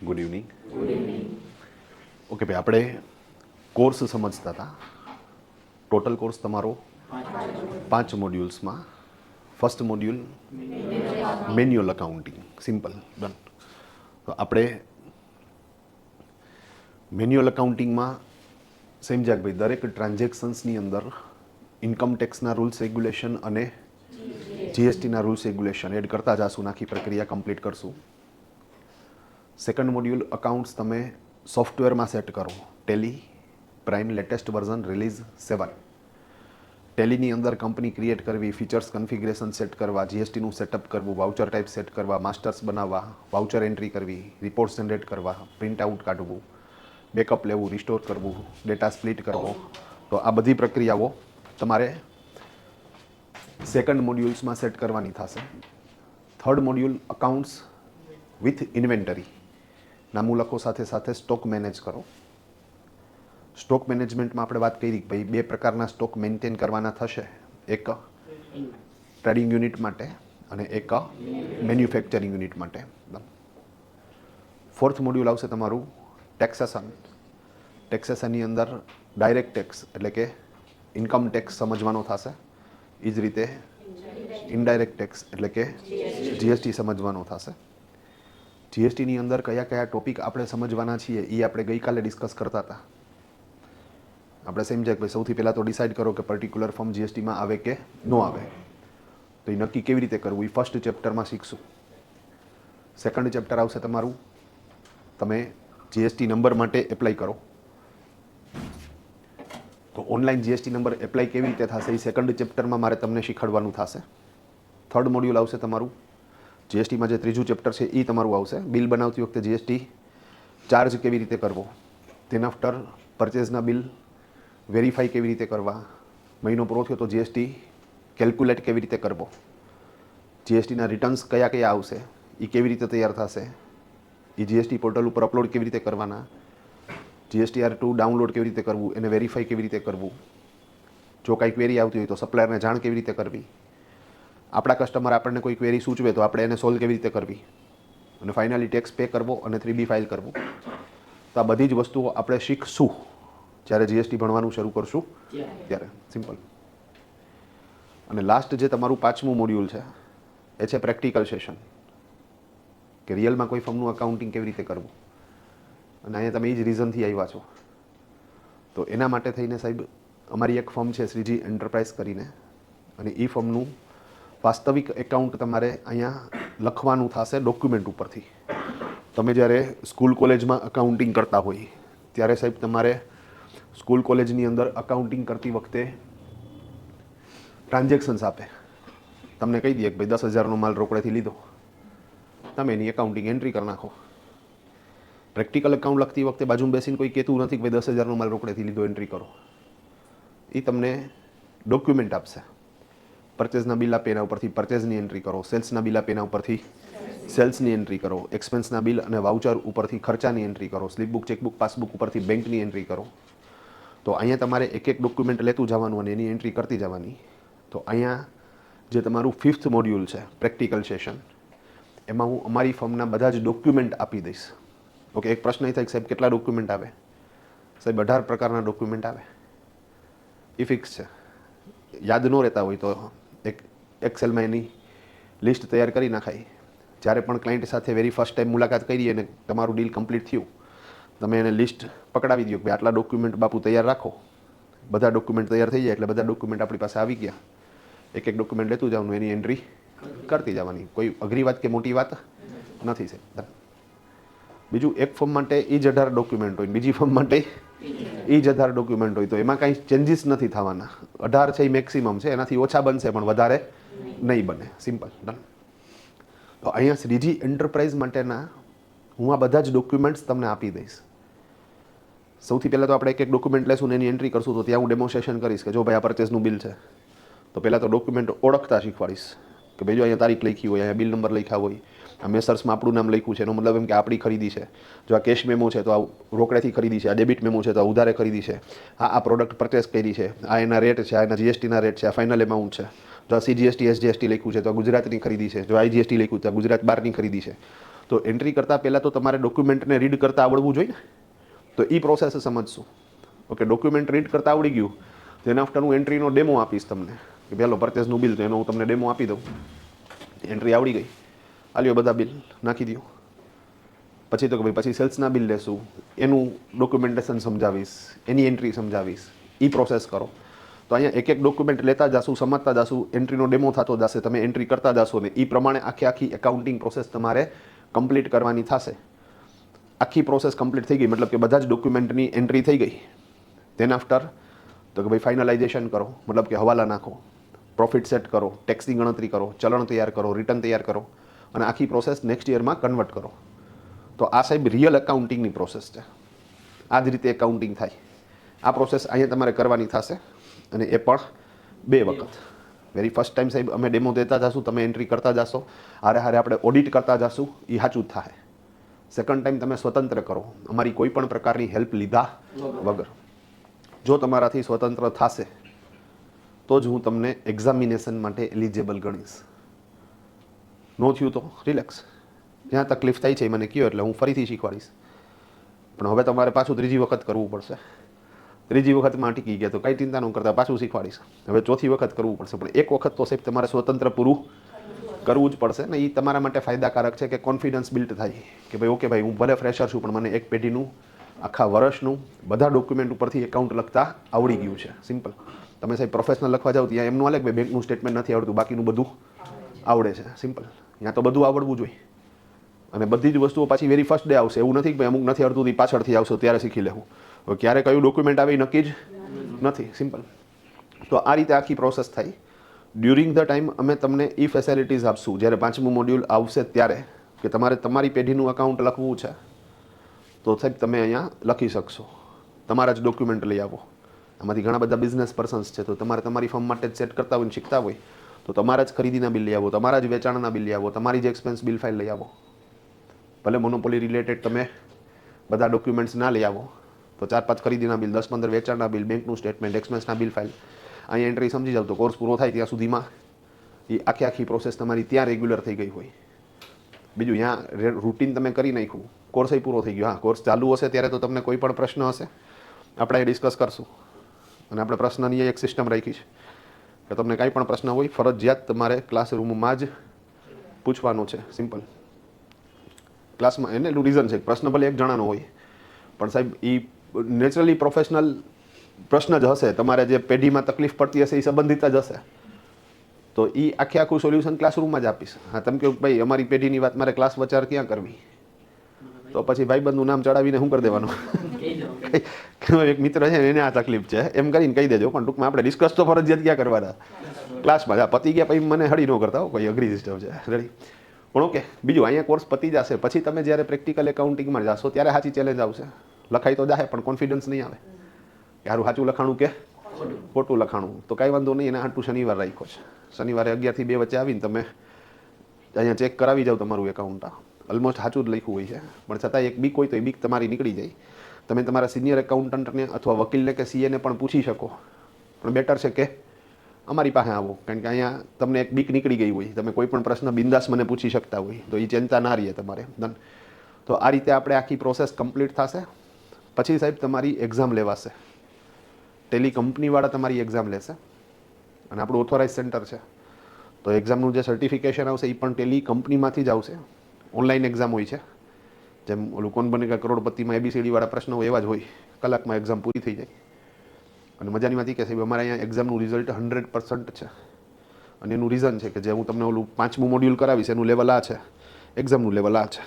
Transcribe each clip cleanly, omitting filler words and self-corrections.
Good evening. Okay ભાઈ, આપણે course સમજતા હતા. ટોટલ કોર્સ તમારો 5 મોડ્યુલ્સમાં. First module manual accounting, simple, done. તો આપણે મેન્યુઅલ અકાઉન્ટિંગમાં સમજ્યા ભાઈ દરેક ટ્રાન્ઝેક્શન્સની અંદર ઇન્કમ ટેક્સના રૂલ્સ રેગ્યુલેશન અને જીએસટીના રૂલ્સ રેગ્યુલેશન એડ કરતા જશું, આખી પ્રક્રિયા કમ્પ્લીટ કરશું. સેકન્ડ મોડ્યુલ અકાઉન્ટ્સ તમે સોફ્ટવેરમાં સેટ કરો. Tally prime latest version release 7. ટેલીની અંદર કંપની ક્રિએટ કરવી, ફીચર્સ કન્ફિગ્રેશન સેટ કરવા, જીએસટીનું સેટઅપ કરવું, વાઉચર ટાઈપ સેટ કરવા, માસ્ટર્સ બનાવવા, વાઉચર એન્ટ્રી કરવી, રિપોર્ટ જનરેટ કરવા, પ્રિન્ટ આઉટ કાઢવું, બેકઅપ લેવું, રિસ્ટોર કરવું, ડેટા સ્પ્લિટ કરવો. તો આ બધી પ્રક્રિયાઓ તમારે સેકન્ડ મોડ્યુલ્સમાં સેટ કરવાની થશે. Third module accounts with inventory, નામું લખો, સાથે સાથે સ્ટોક મેનેજ કરો. સ્ટોક મેનેજમેન્ટમાં આપણે વાત કરી કે ભાઈ 2 પ્રકારના સ્ટોક મેન્ટેન કરવાના થશે, એક ટ્રેડિંગ યુનિટ માટે અને એક મેન્યુફેક્ચરિંગ યુનિટ માટે. ફોર્થ મોડ્યુલ આવશે તમારું ટેક્સેશન. ટેક્સેશનની અંદર ડાયરેક્ટ ટેક્સ એટલે કે ઇન્કમ ટેક્સ સમજવાનો થશે. એ જ રીતે ઇનડાયરેક્ટ ટેક્સ એટલે કે જીએસટી સમજવાનો થશે. જીએસટીની અંદર કયા કયા ટોપિક આપણે સમજવાના છીએ એ આપણે ગઈકાલે ડિસ્કસ કરતા હતા. આપણે સમજ્યા કે ભાઈ સૌથી પહેલાં તો ડિસાઇડ કરો કે પર્ટિક્યુલર ફર્મ જીએસટીમાં આવે કે ન આવે. તો એ નક્કી કેવી રીતે કરવું એ ફર્સ્ટ ચેપ્ટરમાં શીખશું. સેકન્ડ ચેપ્ટર આવશે તમારું, તમે જીએસટી નંબર માટે એપ્લાય કરો. તો ઓનલાઈન જીએસટી નંબર એપ્લાય કેવી રીતે થશે એ સેકન્ડ ચેપ્ટરમાં મારે તમને શીખવાડવાનું થશે. થર્ડ મોડ્યુલ આવશે તમારું જીએસટીમાં જે ત્રીજું ચેપ્ટર છે એ તમારું આવશે, બિલ બનાવતી વખતે જીએસટી ચાર્જ કેવી રીતે કરવો, તેના આફ્ટર પરચેઝના બિલ વેરીફાઈ કેવી રીતે કરવા, મહિનો પૂરો થયો તો જીએસટી કેલ્ક્યુલેટ કેવી રીતે કરવો, જીએસટીના રિટર્ન્સ કયા કયા આવશે એ કેવી રીતે તૈયાર થશે, એ જીએસટી પોર્ટલ ઉપર અપલોડ કેવી રીતે કરવાના, GSTR2 ડાઉનલોડ કેવી રીતે કરવું, એને વેરીફાઈ કેવી રીતે કરવું, જો કાંઈ ક્વેરી આવતી હોય તો સપ્લાયરને જાણ કેવી રીતે કરવી, આપણા કસ્ટમર આપણને કોઈ ક્વેરી સૂચવે તો આપણે એને સોલ્વ કેવી રીતે કરવી, અને ફાઇનલી ટેક્સ પે કરવો અને 3B ફાઇલ કરવું. તો આ બધી જ વસ્તુઓ આપણે શીખશું જ્યારે જીએસટી ભણવાનું શરૂ કરશું ત્યારે. સિમ્પલ. અને લાસ્ટ જે તમારું 5મું મોડ્યુલ છે એ છે પ્રેક્ટિકલ સેશન, કે રિયલમાં કોઈ ફર્મનું અકાઉન્ટિંગ કેવી રીતે કરવું. અને અહીંયા તમે એ જ રીઝનથી આવ્યા છો. તો એના માટે થઈને સાહેબ અમારી એક ફર્મ છે શ્રીજી એન્ટરપ્રાઇઝ કરીને, અને એ ફર્મનું વાસ્તવિક એકાઉન્ટ તમારે અહીંયા લખવાનું થશે ડોક્યુમેન્ટ ઉપરથી. તમે જ્યારે સ્કૂલ કોલેજમાં અકાઉન્ટિંગ કરતા હોય ત્યારે સાહેબ તમારે સ્કૂલ કોલેજની અંદર અકાઉન્ટિંગ કરતી વખતે ટ્રાન્ઝેક્શન્સ આપે, તમને કહી દઈએ કે ભાઈ 10,000નો માલ રોકડેથી લીધો, તમે એની એકાઉન્ટિંગ એન્ટ્રી કરી નાખો. પ્રેક્ટિકલ એકાઉન્ટ લખતી વખતે બાજુમાં બેસીને કોઈ કહેતું નથી કે ભાઈ 10,000નો માલ રોકડેથી લીધો, એન્ટ્રી કરો. એ તમને ડોક્યુમેન્ટ આપશે. પરચેઝના બિલ આપે એના ઉપરથી પરચેઝની એન્ટ્રી કરો, સેલ્સના બિલ આપે એના ઉપરથી સેલ્સની એન્ટ્રી કરો, એક્સપેન્સના બિલ અને વાઉચર ઉપરથી ખર્ચાની એન્ટ્રી કરો, સ્લીપબુક, ચેકબુક, પાસબુક ઉપરથી બેંકની એન્ટ્રી કરો. તો અહીંયા તમારે એક એક ડોક્યુમેન્ટ લેતું જવાનું અને એની એન્ટ્રી કરતી જવાની. તો અહીંયા જે તમારું 5th મોડ્યુલ છે પ્રેક્ટિકલ સેશન, એમાં હું અમારી ફર્મના બધા જ ડોક્યુમેન્ટ આપી દઈશ. ઓકે, એક પ્રશ્ન એ થાય કે સાહેબ કેટલા ડોક્યુમેન્ટ આવે? સાહેબ 18 પ્રકારના ડોક્યુમેન્ટ આવે. એ ફિક્સ છે. યાદ ન રહેતા હોય તો એક એક્સેલમાં એની લિસ્ટ તૈયાર કરી નાખાય. જ્યારે પણ ક્લાયન્ટ સાથે વેરી ફર્સ્ટ ટાઈમ મુલાકાત કરી અને તમારું ડીલ કમ્પ્લીટ થયું, તમે એને લિસ્ટ પકડાવી દો કે આટલા ડોક્યુમેન્ટ બાપુ તૈયાર રાખો. બધા ડોક્યુમેન્ટ તૈયાર થઈ જાય એટલે બધા ડોક્યુમેન્ટ આપણી પાસે આવી ગયા. એક એક ડોક્યુમેન્ટ લેતું જવાનું, એની એન્ટ્રી કરતી જવાની. કોઈ અઘરી વાત કે મોટી વાત નથી સાહેબ. બીજું, એક ફર્મ માટે એ જ 18 ડોક્યુમેન્ટ હોય, બીજી ફર્મ માટે એ જ 18 ડોક્યુમેન્ટ હોય, તો એમાં કાંઈ ચેન્જીસ નથી થવાના. 18 છે એ મેક્સિમમ છે, એનાથી ઓછા બનશે પણ વધારે નહીં બને. Simple, done. તો અહીંયા શ્રીજી એન્ટરપ્રાઇઝ માટેના હું આ બધા જ ડોક્યુમેન્ટ્સ તમને આપી દઈશ. સૌથી પહેલાં તો આપણે એક એક ડોક્યુમેન્ટ લેશું ને એની એન્ટ્રી કરશું. તો ત્યાં હું ડેમોન્સ્ટ્રેશન કરીશ કે જો ભાઈ આ પરચેસનું બિલ છે, તો પહેલાં તો ડોક્યુમેન્ટ ઓળખતા શીખવાડીશ કે ભાઈ જો અહીંયા તારીખ લખી હોય, અહીંયા બિલ નંબર લખ્યા હોય, આ મેસર્સમાં આપણું નામ લખ્યું છે, એનો મતલબ એમ કે આપણી ખરીદી છે. જો આ કેશ મેમો છે તો આ રોકડેથી ખરીદી છે, આ ડેબિટ મેમો છે તો આ ઉધારે ખરીદી છે, આ પ્રોડક્ટ પરચેસ કરી છે, આ એના રેટ છે, આ એના જીએસટીના રેટ છે, આ ફાઇનલ એમાઉન્ટ છે. જો આ CGST SGST લખ્યું છે તો આ ગુજરાતની ખરીદી છે, જો IGST લખ્યું તો આ ગુજરાત બહારની ખરીદી છે. તો એન્ટ્રી કરતાં પહેલાં તો તમારે ડોક્યુમેન્ટને રીડ કરતાં આવડવું જોઈએ ને. તો એ પ્રોસેસ સમજશું. ઓકે, ડોક્યુમેન્ટ રીડ કરતાં આવડી ગયું તેના આફ્ટર હું એન્ટ્રીનો ડેમો આપીશ તમને કે પહેલો પરચેસનું બિલ, તો એનો હું તમને ડેમો આપી દઉં. એન્ટ્રી આવડી ગઈ, આલ્યો બધા બિલ નાખી દો. પછી તો કે ભાઈ પછી સેલ્સના બિલ લેશું, એનું ડોક્યુમેન્ટેશન સમજાવીશ, એની એન્ટ્રી સમજાવીશ. એ પ્રોસેસ કરો. તો અહીંયા એક એક ડોક્યુમેન્ટ લેતા જશું, સમજતા જશું, એન્ટ્રીનો ડેમો થતો જશે, તમે એન્ટ્રી કરતા જશો ને એ પ્રમાણે આખી એકાઉન્ટિંગ પ્રોસેસ તમારે કમ્પ્લીટ કરવાની થશે. આખી પ્રોસેસ કમ્પ્લીટ થઈ ગઈ મતલબ કે બધા જ ડોક્યુમેન્ટની એન્ટ્રી થઈ ગઈ. તેના આફ્ટર તો કે ભાઈ ફાઇનલાઇઝેશન કરો, મતલબ કે હવાલા નાખો, પ્રોફિટ સેટ કરો, ટેક્સની ગણતરી કરો, ચલણ તૈયાર કરો, રિટર્ન તૈયાર કરો અને આખી પ્રોસેસ નેક્સ્ટ યરમાં કન્વર્ટ કરો. તો આ સાહેબ રિયલ એકાઉન્ટિંગની પ્રોસેસ છે. આ જ રીતે એકાઉન્ટિંગ થાય. આ પ્રોસેસ અહીંયા તમારે કરવાની થશે અને એ પણ 2 વખત. વેરી ફર્સ્ટ ટાઈમ સાહેબ અમે ડેમો દેતા જશું, તમે એન્ટ્રી કરતા જશો, હારે આપણે ઓડિટ કરતા જશું, એ સાચું જ થાય. સેકન્ડ ટાઈમ તમે સ્વતંત્ર કરો, અમારી કોઈ પણ પ્રકારની હેલ્પ લીધા વગર. જો તમારાથી સ્વતંત્ર થશે તો જ હું તમને એક્ઝામિનેશન માટે એલિજિબલ ગણીશ. નો થયું તો રિલેક્સ, જ્યાં તકલીફ થાય છે એ મને કહો એટલે હું ફરીથી શીખવાડીશ. પણ હવે તમારે પાછું 3જી વખત કરવું પડશે. 3જી વખતમાં અટકી ગયા તો કંઈ ચિંતા ન કરતા, પાછું શીખવાડીશ. હવે 4થી વખત કરવું પડશે, પણ એક વખત તો સાહેબ તમારે સ્વતંત્ર પૂરું કરવું જ પડશે ને. એ તમારા માટે ફાયદાકારક છે કે કોન્ફિડન્સ બિલ્ડ થાય કે ભાઈ ઓકે ભાઈ હું ભલે ફ્રેશર છું પણ મને એક પેઢીનું આખા વર્ષનું બધા ડોક્યુમેન્ટ ઉપરથી એકાઉન્ટ લખતા આવડી ગયું છે. સિમ્પલ. તમે સાહેબ પ્રોફેશનલ લખવા જાઓ ત્યાં એમનું હાલે કે ભાઈ બેંકનું સ્ટેટમેન્ટ નથી આવડતું, બાકીનું બધું આવડે છે. સિમ્પલ. ત્યાં તો બધું આવડવું જોઈએ અને બધી જ વસ્તુઓ પાછી વેરી ફર્સ્ટ ડે આવશે. એવું નથી કે ભાઈ અમુક નથી આવડતું પાછળથી આવશે ત્યારે શીખી લેવું. હવે ક્યારે કયું ડોક્યુમેન્ટ આવે એ નક્કી જ નથી. સિમ્પલ. તો આ રીતે આખી પ્રોસેસ થાય. ડ્યુરિંગ ધ ટાઈમ અમે તમને એ ફેસિલિટીઝ આપશું જ્યારે 5મું મોડ્યુલ આવશે ત્યારે કે તમારે તમારી પેઢીનું અકાઉન્ટ લખવું છે તો સાહેબ તમે અહીંયા લખી શકશો. તમારા જ ડોક્યુમેન્ટ લઈ આવો. આમાંથી ઘણા બધા બિઝનેસ પર્સન્સ છે, તો તમારે તમારી ફર્મ માટે જ સેટ કરતા હોય ને શીખતા હોય તો તમારા જ ખરીદીના બિલ લઈ આવો, તમારા જ વેચાણના બિલ લઈ આવો, તમારી જ એક્સપેન્સ બિલ ફાઇલ લઈ આવો. ભલે મોનોપોલી રિલેટેડ તમે બધા ડોક્યુમેન્ટ્સ ના લઈ આવો તો 4-5 ખરીદીના બિલ, 10-15 વેચાણના બિલ, બેંકનું સ્ટેટમેન્ટ, એક્સપેન્સના બિલ ફાઇલ અહીંયા એન્ટ્રી સમજી જાવ તો કોર્સ પૂરો થાય ત્યાં સુધીમાં એ આખી પ્રોસેસ તમારી ત્યાં રેગ્યુલર થઈ ગઈ હોય. બીજું ત્યાં રૂટીન તમે કરી નાખ્યું, કોર્સ પૂરો થઈ ગયો. હા, કોર્સ ચાલુ હશે ત્યારે તો તમને કોઈ પણ પ્રશ્ન હશે આપણે એ ડિસ્કસ કરશું અને આપણે પ્રશ્નની એક સિસ્ટમ રાખી છે કે તમને કાંઈ પણ પ્રશ્ન હોય ફરજિયાત તમારે ક્લાસરૂમમાં જ પૂછવાનો છે. સિમ્પલ. ક્લાસમાં એને એનું રીઝન છે પ્રશ્ન ભલે એક જણાનો હોય પણ સાહેબ એ નેચરલી પ્રોફેશનલ પ્રશ્ન જ હશે. તમારે જે પેઢીમાં તકલીફ પડતી હશે એ સંબંધિત જ હશે તો એ આખું સોલ્યુશન ક્લાસરૂમમાં જ આપીશ. હા, તમે કહો ભાઈ અમારી પેઢીની વાત મારે ક્લાસ વચાર ક્યાં કરવી તો પછી ભાઈબંધનું નામ ચડાવીને શું કરી દેવાનું એક મિત્ર છે એને આ તકલીફ છે એમ કરીને કહી દેજો. પણ ટૂંકમાં આપણે ડિસ્કસ તો ફરજિયાત ક્યાં કરવાના ક્લાસમાં. હા, પતી ગયા પછી મને હળી ન કરતા હો, કોઈ અઘરી સિસ્ટમ છે રેડી. પણ ઓકે, બીજું અહીંયા કોર્સ પતી જશે પછી તમે જ્યારે પ્રેક્ટિકલ એકાઉન્ટિંગમાં જશો ત્યારે સાચી ચેલેન્જ આવશે. લખાઈ તો જાહે પણ કોન્ફિડન્સ નહીં આવે યારું સાચું લખાણું કે ખોટું લખાણું. તો કાંઈ વાંધો નહીં, એના હાટું શનિવાર રાખ્યો છે. શનિવારે 11 થી 2 વચ્ચે આવીને તમે અહીંયા ચેક કરાવી જાઓ તમારું એકાઉન્ટ. ઓલમોસ્ટ સાચું જ લખ્યું હોય છે પણ છતાં એક બીક હોય તો એ બીક તમારી નીકળી જાય. તમે તમારા સિનિયર એકાઉન્ટન્ટને અથવા વકીલને કે સીએને પણ પૂછી શકો, પણ બેટર છે કે અમારી પાસે આવો કારણ કે અહીંયા તમને એક બીક નીકળી ગઈ હોય. તમે કોઈ પણ પ્રશ્ન બિંદાસ મને પૂછી શકતા હોય તો એ ચિંતા ના રહીએ તમારે. તો આ રીતે આપણે આખી પ્રોસેસ કમ્પ્લીટ થશે. પછી સાહેબ તમારી એક્ઝામ લેવાશે. ટેલી કંપનીવાળા તમારી એક્ઝામ લેશે અને આપણું ઓથોરાઇઝ સેન્ટર છે તો એક્ઝામનું જે સર્ટિફિકેશન આવશે એ પણ ટેલી કંપનીમાંથી જ આવશે. ઓનલાઈન એક્ઝામ હોય છે, જેમ ઓલું કોણ બનેગા કરોડપતિમાં ABCD વાળા પ્રશ્નો એવા જ હોય. કલાકમાં એક્ઝામ પૂરી થઈ જાય. અને મજાની વાત એ કે સાહેબ અમારે અહીંયા એક્ઝામનું રિઝલ્ટ 100% છે અને એનું રીઝન છે કે જે હું તમને ઓલું 5મું મોડ્યુલ કરાવીશ એનું લેવલ આ છે, એક્ઝામનું લેવલ આ છે.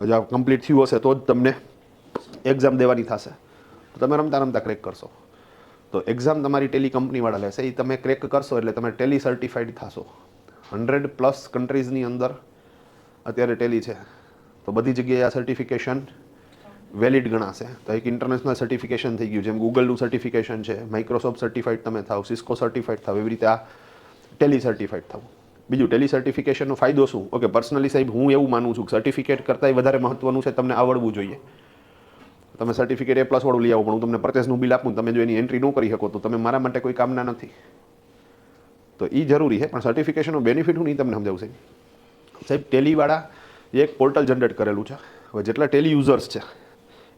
જો આ કમ્પ્લીટ થયું હશે તો જ તમને એક્ઝામ દેવાની થશે તો તમે રમતા રમતા ક્રેક કરશો. તો એક્ઝામ તમારી ટેલી કંપનીવાળા લેશે, એ તમે ક્રેક કરશો એટલે તમે ટેલી સર્ટિફાઈડ થશો. 100+ કન્ટ્રીઝની અંદર અત્યારે ટેલી છે તો બધી જગ્યાએ આ સર્ટિફિકેશન વેલિડ ગણાશે. તો એક ઇન્ટરનેશનલ સર્ટિફિકેશન થઈ ગયું, જેમ ગૂગલનું સર્ટિફિકેશન છે, માઇક્રોસોફ્ટ સર્ટિફાઈડ તમે થાવ, સિસ્કો સર્ટિફાઈડ થાવ, એવી રીતે આ ટેલી સર્ટિફાઈડ થાવ. બીજું ટેલી સર્ટિફિકેશનનો ફાયદો શું? ઓકે, પર્સનલી સાહેબ હું એવું માનું છું કે સર્ટિફિકેટ કરતાંય વધારે મહત્વનું છે તમને આવડવું જોઈએ. તમે સર્ટિફિકેટ A+ વાળું લઈ આવો પણ હું તમને પરચેસનું બિલ આપું તમે જો એની એન્ટ્રી ન કરી શકો તો તમે મારા માટે કોઈ કામના નથી. તો એ જરૂરી છે. પણ સર્ટિફિકેશનનો બેનિફિટ હું નહીં તમને સમજાવું સાહેબ. ટેલીવાળા એ એક પોર્ટલ જનરેટ કરેલું છે. હવે જેટલા ટેલી યુઝર્સ છે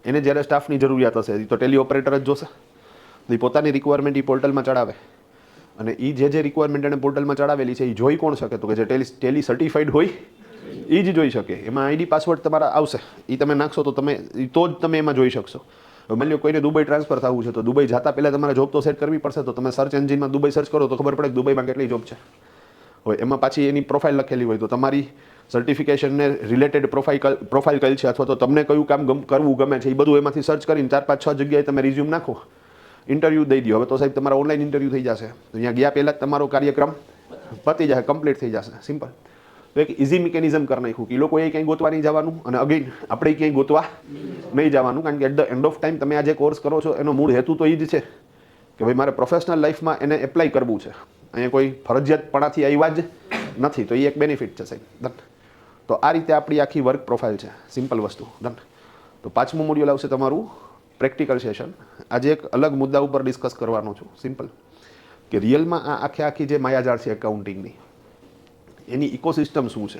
એને જ્યારે સ્ટાફની જરૂરિયાત હશે એ તો ટેલી ઓપરેટર જ જોશે. તો એ પોતાની રિક્વાયરમેન્ટ એ પોર્ટલમાં ચડાવે અને એ જે રિક્વાયરમેન્ટ એને પોર્ટલમાં ચડાવેલી છે એ જોઈ કોણ શકે? તો કે જે ટેલી સર્ટિફાઈડ હોય એ જ જોઈ શકે. એમાં આઈડી પાસવર્ડ તમારા આવશે, એ તમે નાખશો તો જ તમે એમાં જોઈ શકશો. માની લો કોઈને દુબઈ ટ્રાન્સફર થવું છે તો દુબઈ જતા પહેલાં તમારે જોબ તો સેટ કરવી પડશે. તો તમે સર્ચ એન્જિનમાં દુબઈ સર્ચ કરો તો ખબર પડે કે દુબઈમાં કેટલી જોબ છે. હવે એમાં પાછી એની પ્રોફાઇલ લખેલી હોય તો તમારી સર્ટિફિકેશનને રિલેટેડ પ્રોફાઇલ કઈ છે અથવા તો તમને કયું કામ કરવું ગમે છે એ બધું એમાંથી સર્ચ કરીને 4-5-6 જગ્યાએ તમે રિઝ્યુમ નાખો, ઇન્ટરવ્યૂ દઈ દો. હવે તો સાહેબ તમારા ઓનલાઈન ઇન્ટરવ્યૂ થઈ જશે. તો અહીંયા ગયા પહેલાં જ તમારો કાર્યક્રમ પતી જશે, કમ્પ્લીટ થઈ જશે. સિમ્પલ. તો એક ઇઝી મિકેનિઝમ કરી નાખ્યું કે લોકોએ ક્યાંય ગોતવા નહીં જવાનું અને અગેન આપણે ક્યાંય ગોતવા નહીં જવાનું. કારણ કે at the end of time તમે આ જે કોર્સ કરો છો એનો મૂળ હેતુ તો એ જ છે કે ભાઈ મારે પ્રોફેશનલ લાઈફમાં એને એપ્લાય કરવું છે. અહીંયા કોઈ ફરજિયાતપણાથી આવ્યા જ નથી. તો એ એક બેનિફિટ છે સાહેબ. ડન. તો આ રીતે આપણી આખી વર્ક પ્રોફાઇલ છે. સિમ્પલ વસ્તુ. ડન. તો 5મું મોડ્યુલ આવશે તમારું પ્રેક્ટિકલ સેશન. આજે એક અલગ મુદ્દા ઉપર ડિસ્કસ કરવાનો છું. સિમ્પલ કે રિયલમાં આ આખી જે માયાજાળ છે એકાઉન્ટિંગની એની ઇકોસિસ્ટમ શું છે.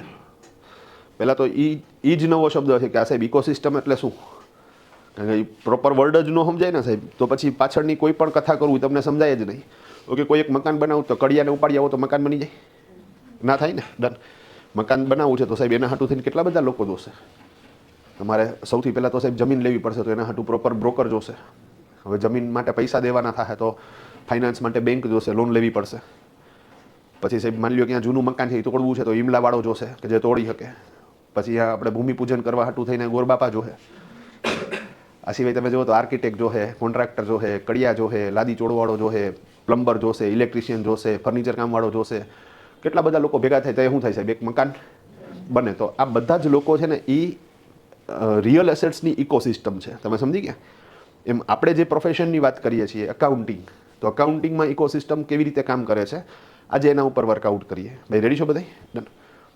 પહેલાં તો એ જ નવો શબ્દ છે કે આ સાહેબ ઇકોસિસ્ટમ એટલે શું? કારણ કે પ્રોપર વર્ડ જ ન સમજાય ને સાહેબ તો પછી પાછળની કોઈ પણ કથા કરવું તમને સમજાય જ નહીં. ઓકે, કોઈ એક મકાન બનાવું તો કડિયાને ઉપાડી આવો તો મકાન બની જાય? ના થાય ને. ડન. મકાન બનાવવું છે તો સાહેબ એના હાટું થઈને કેટલા બધા લોકો જોશે. તમારે સૌથી પહેલાં તો સાહેબ જમીન લેવી પડશે તો એના હાટું પ્રોપર બ્રોકર જોશે. હવે જમીન માટે પૈસા દેવાના થાય તો ફાઇનાન્સ માટે બેંક જોશે, લોન લેવી પડશે. પછી સાહેબ માની લો કે જૂનું મકાન છે એ તોડવું છે તો ઈમલાવાળો જોશે કે જે તોડી શકે. પછી આપણે ભૂમિપૂજન કરવા હાટું થઈને ગોરબાપા જોશે. આ સિવાય તમે જુઓ તો આર્કિટેક્ટ જોશે, કોન્ટ્રાક્ટર જોશે, કડિયા જોશે, લાદી ચોડવાળો જોશે, પ્લમ્બર જોશે, ઇલેક્ટ્રિશિયન જોશે, ફર્નિચર કામવાળો જોશે. કેટલા બધા લોકો ભેગા થાય તો શું થાય સાહેબ? એક મકાન બને. તો આ બધા જ લોકો છે ને એ રિયલ એસેટ્સની ઇકોસિસ્ટમ છે. તમે સમજી ગયા? એમ આપણે જે પ્રોફેશનની વાત કરીએ છીએ એકાઉન્ટિંગ, તો અકાઉન્ટિંગમાં ઇકોસિસ્ટમ કેવી રીતે કામ કરે છે આજે એના ઉપર વર્કઆઉટ કરીએ. ભાઈ રેડી છો બધા? ડન.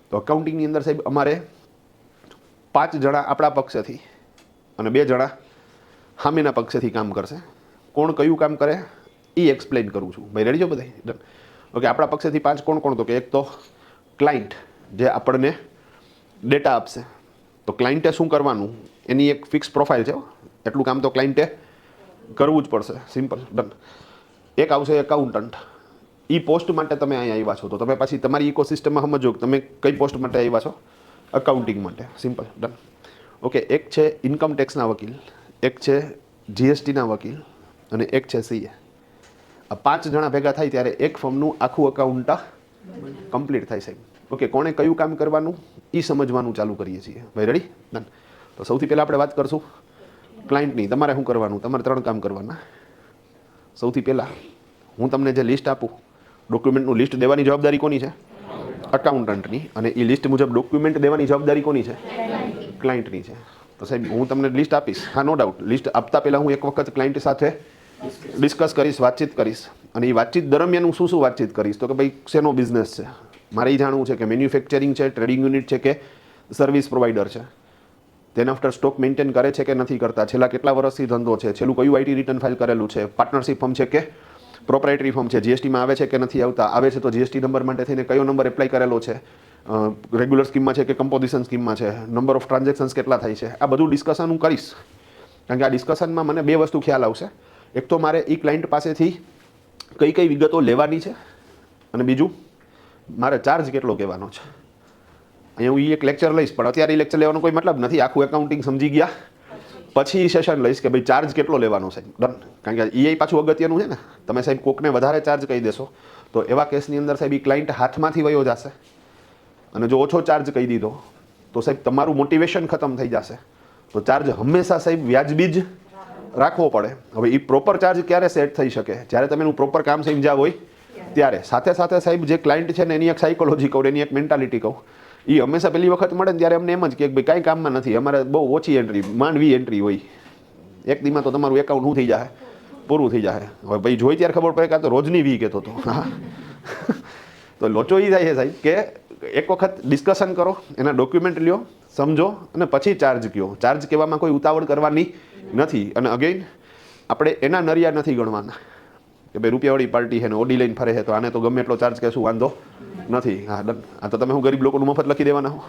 તો અકાઉન્ટિંગની અંદર સાહેબ અમારે 5 જણા આપણા પક્ષેથી અને 2 જણા સામેના પક્ષેથી કામ કરશે. કોણ કયું કામ કરે એ એક્સપ્લેન કરું છું. ભાઈ રેડી છો બધા? ડન. ઓકે, આપણા પક્ષેથી 5 કોણ? તો કે એક તો ક્લાયન્ટ જે આપણને ડેટા આપશે. તો ક્લાયન્ટે શું કરવાનું એની એક ફિક્સ પ્રોફાઇલ છે. એટલું કામ તો ક્લાયન્ટે કરવું જ પડશે. સિમ્પલ. ડન. એક આવશે એકાઉન્ટન્ટ. એ પોસ્ટ માટે તમે અહીંયા આવ્યા છો તો તમે પાછી તમારી ઇકોસિસ્ટમમાં સમજો કે તમે કઈ પોસ્ટ માટે આવ્યા છો? અકાઉન્ટિંગ માટે. સિમ્પલ. ડન. ઓકે, એક છે ઇન્કમ ટેક્સના વકીલ, એક છે જીએસટીના વકીલ અને એક છે સીએ. આ 5 જણા ભેગા થાય ત્યારે એક ફર્મનું આખું અકાઉન્ટ કમ્પ્લીટ થાય સાહેબ. ઓકે, કોણે કયું કામ કરવાનું એ સમજવાનું ચાલુ કરીએ છીએ. ભાઈ રેડી? ડન. તો સૌથી પહેલાં આપણે વાત કરશું ક્લાયન્ટની. તમારે શું કરવાનું? તમારે 3 કામ કરવાના. સૌથી પહેલાં હું તમને જે લિસ્ટ આપું, ડોક્યુમેન્ટનું લિસ્ટ દેવાની જવાબદારી કોની છે? અકાઉન્ટન્ટની. અને એ લિસ્ટ મુજબ ડોક્યુમેન્ટ દેવાની જવાબદારી કોની છે? ક્લાયન્ટની છે. તો સાહેબ હું તમને લિસ્ટ આપીશ. હા, નો ડાઉટ. લિસ્ટ આપતા પહેલાં હું એક વખત ક્લાયન્ટ સાથે ડિસ્કસ કરીશ, વાતચીત કરીશ. અને એ વાતચીત દરમિયાન હું શું વાતચીત કરીશ? તો કે ભાઈ શેનો બિઝનેસ છે, મારે એ જાણવું છે કે મેન્યુફેક્ચરિંગ છે, ટ્રેડિંગ યુનિટ છે કે સર્વિસ પ્રોવાઈડર છે. તેના આફ્ટર સ્ટોક મેન્ટેન કરે છે કે નથી કરતા, છેલ્લા કેટલા વર્ષથી ધંધો છે, છેલ્લું કયું આઈટી રિટર્ન ફાઇલ કરેલું છે, પાર્ટનરશિપ ફર્મ છે કે પ્રોપ્રાઇટરી ફર્મ છે, જીએસટીમાં આવે છે કે નથી આવતા, આવે છે તો જીએસટી નંબર માટે થઈને કયો નંબર એપ્લાય કરેલો છે, રેગ્યુલર સ્કીમમાં છે કે કમ્પોઝિશન સ્કીમમાં છે, નંબર ઓફ ટ્રાન્ઝેક્શન્સ કેટલા થાય છે. આ બધું ડિસ્કશન હું કરીશ. કારણ કે આ ડિસ્કશનમાં મને 2 વસ્તુ ખ્યાલ આવશે. એક તો મારે એ ક્લાયન્ટ પાસેથી કઈ કઈ વિગતો લેવાની છે અને બીજું મારે ચાર્જ કેટલો કહેવાનો છે. અહીંયા હું એક લેક્ચર લઈશ પણ અત્યારે એ લેક્ચર લેવાનો કોઈ મતલબ નથી. આખું એકાઉન્ટિંગ સમજી ગયા પછી સેશન લઈશ કે ભાઈ ચાર્જ કેટલો લેવાનો છે. ડન. કારણ કે એ પાછું અગત્યનું છે ને. તમે સાહેબ કોકને વધારે ચાર્જ કહી દેશો તો એવા કેસની અંદર સાહેબ એ ક્લાયન્ટ હાથમાંથી વયો જશે. અને જો ઓછો ચાર્જ કહી દીધો તો સાહેબ તમારું મોટિવેશન ખતમ થઈ જશે. તો ચાર્જ હંમેશા સાહેબ વ્યાજબી જ રાખવો પડે. હવે એ પ્રોપર ચાર્જ ક્યારે સેટ થઈ શકે? જ્યારે તમે એનું પ્રોપર કામ સમજ્યા હોય ત્યારે. સાથે સાથે સાહેબ જે ક્લાયન્ટ છે ને એની એક સાયકોલોજી કહું, એની એક મેન્ટાલિટી કહું. એ હંમેશા પહેલી વખત મળે ને ત્યારે અમને એમ જ કે ભાઈ કાંઈ કામમાં નથી, અમારે બહુ ઓછી એન્ટ્રી, માંડવી એન્ટ્રી હોય. એક દીમાં તો તમારું એકાઉન્ટ શું થઈ જાય? પૂરું થઈ જાય. હવે ભાઈ જોઈ ત્યારે ખબર પડે કે આ તો રોજની વી કહેતો હતો. તો લોચો એ થાય છે સાહેબ કે એક વખત ડિસ્કશન કરો, એના ડોક્યુમેન્ટ લ્યો, સમજો અને પછી ચાર્જ કહો. ચાર્જ કહેવામાં કોઈ ઉતાવળ કરવાની નથી. અને અગેન આપણે એના નરિયા નથી ગણવાના કે ભાઈ રૂપિયાવાળી પાર્ટી છે ને ઓડી લઈને ફરે છે તો આને તો ગમે એટલો ચાર્જ કહેશું વાંધો નથી. હા, ડન. આ તો તમે હું ગરીબ લોકોનું મફત લખી દેવાના હો.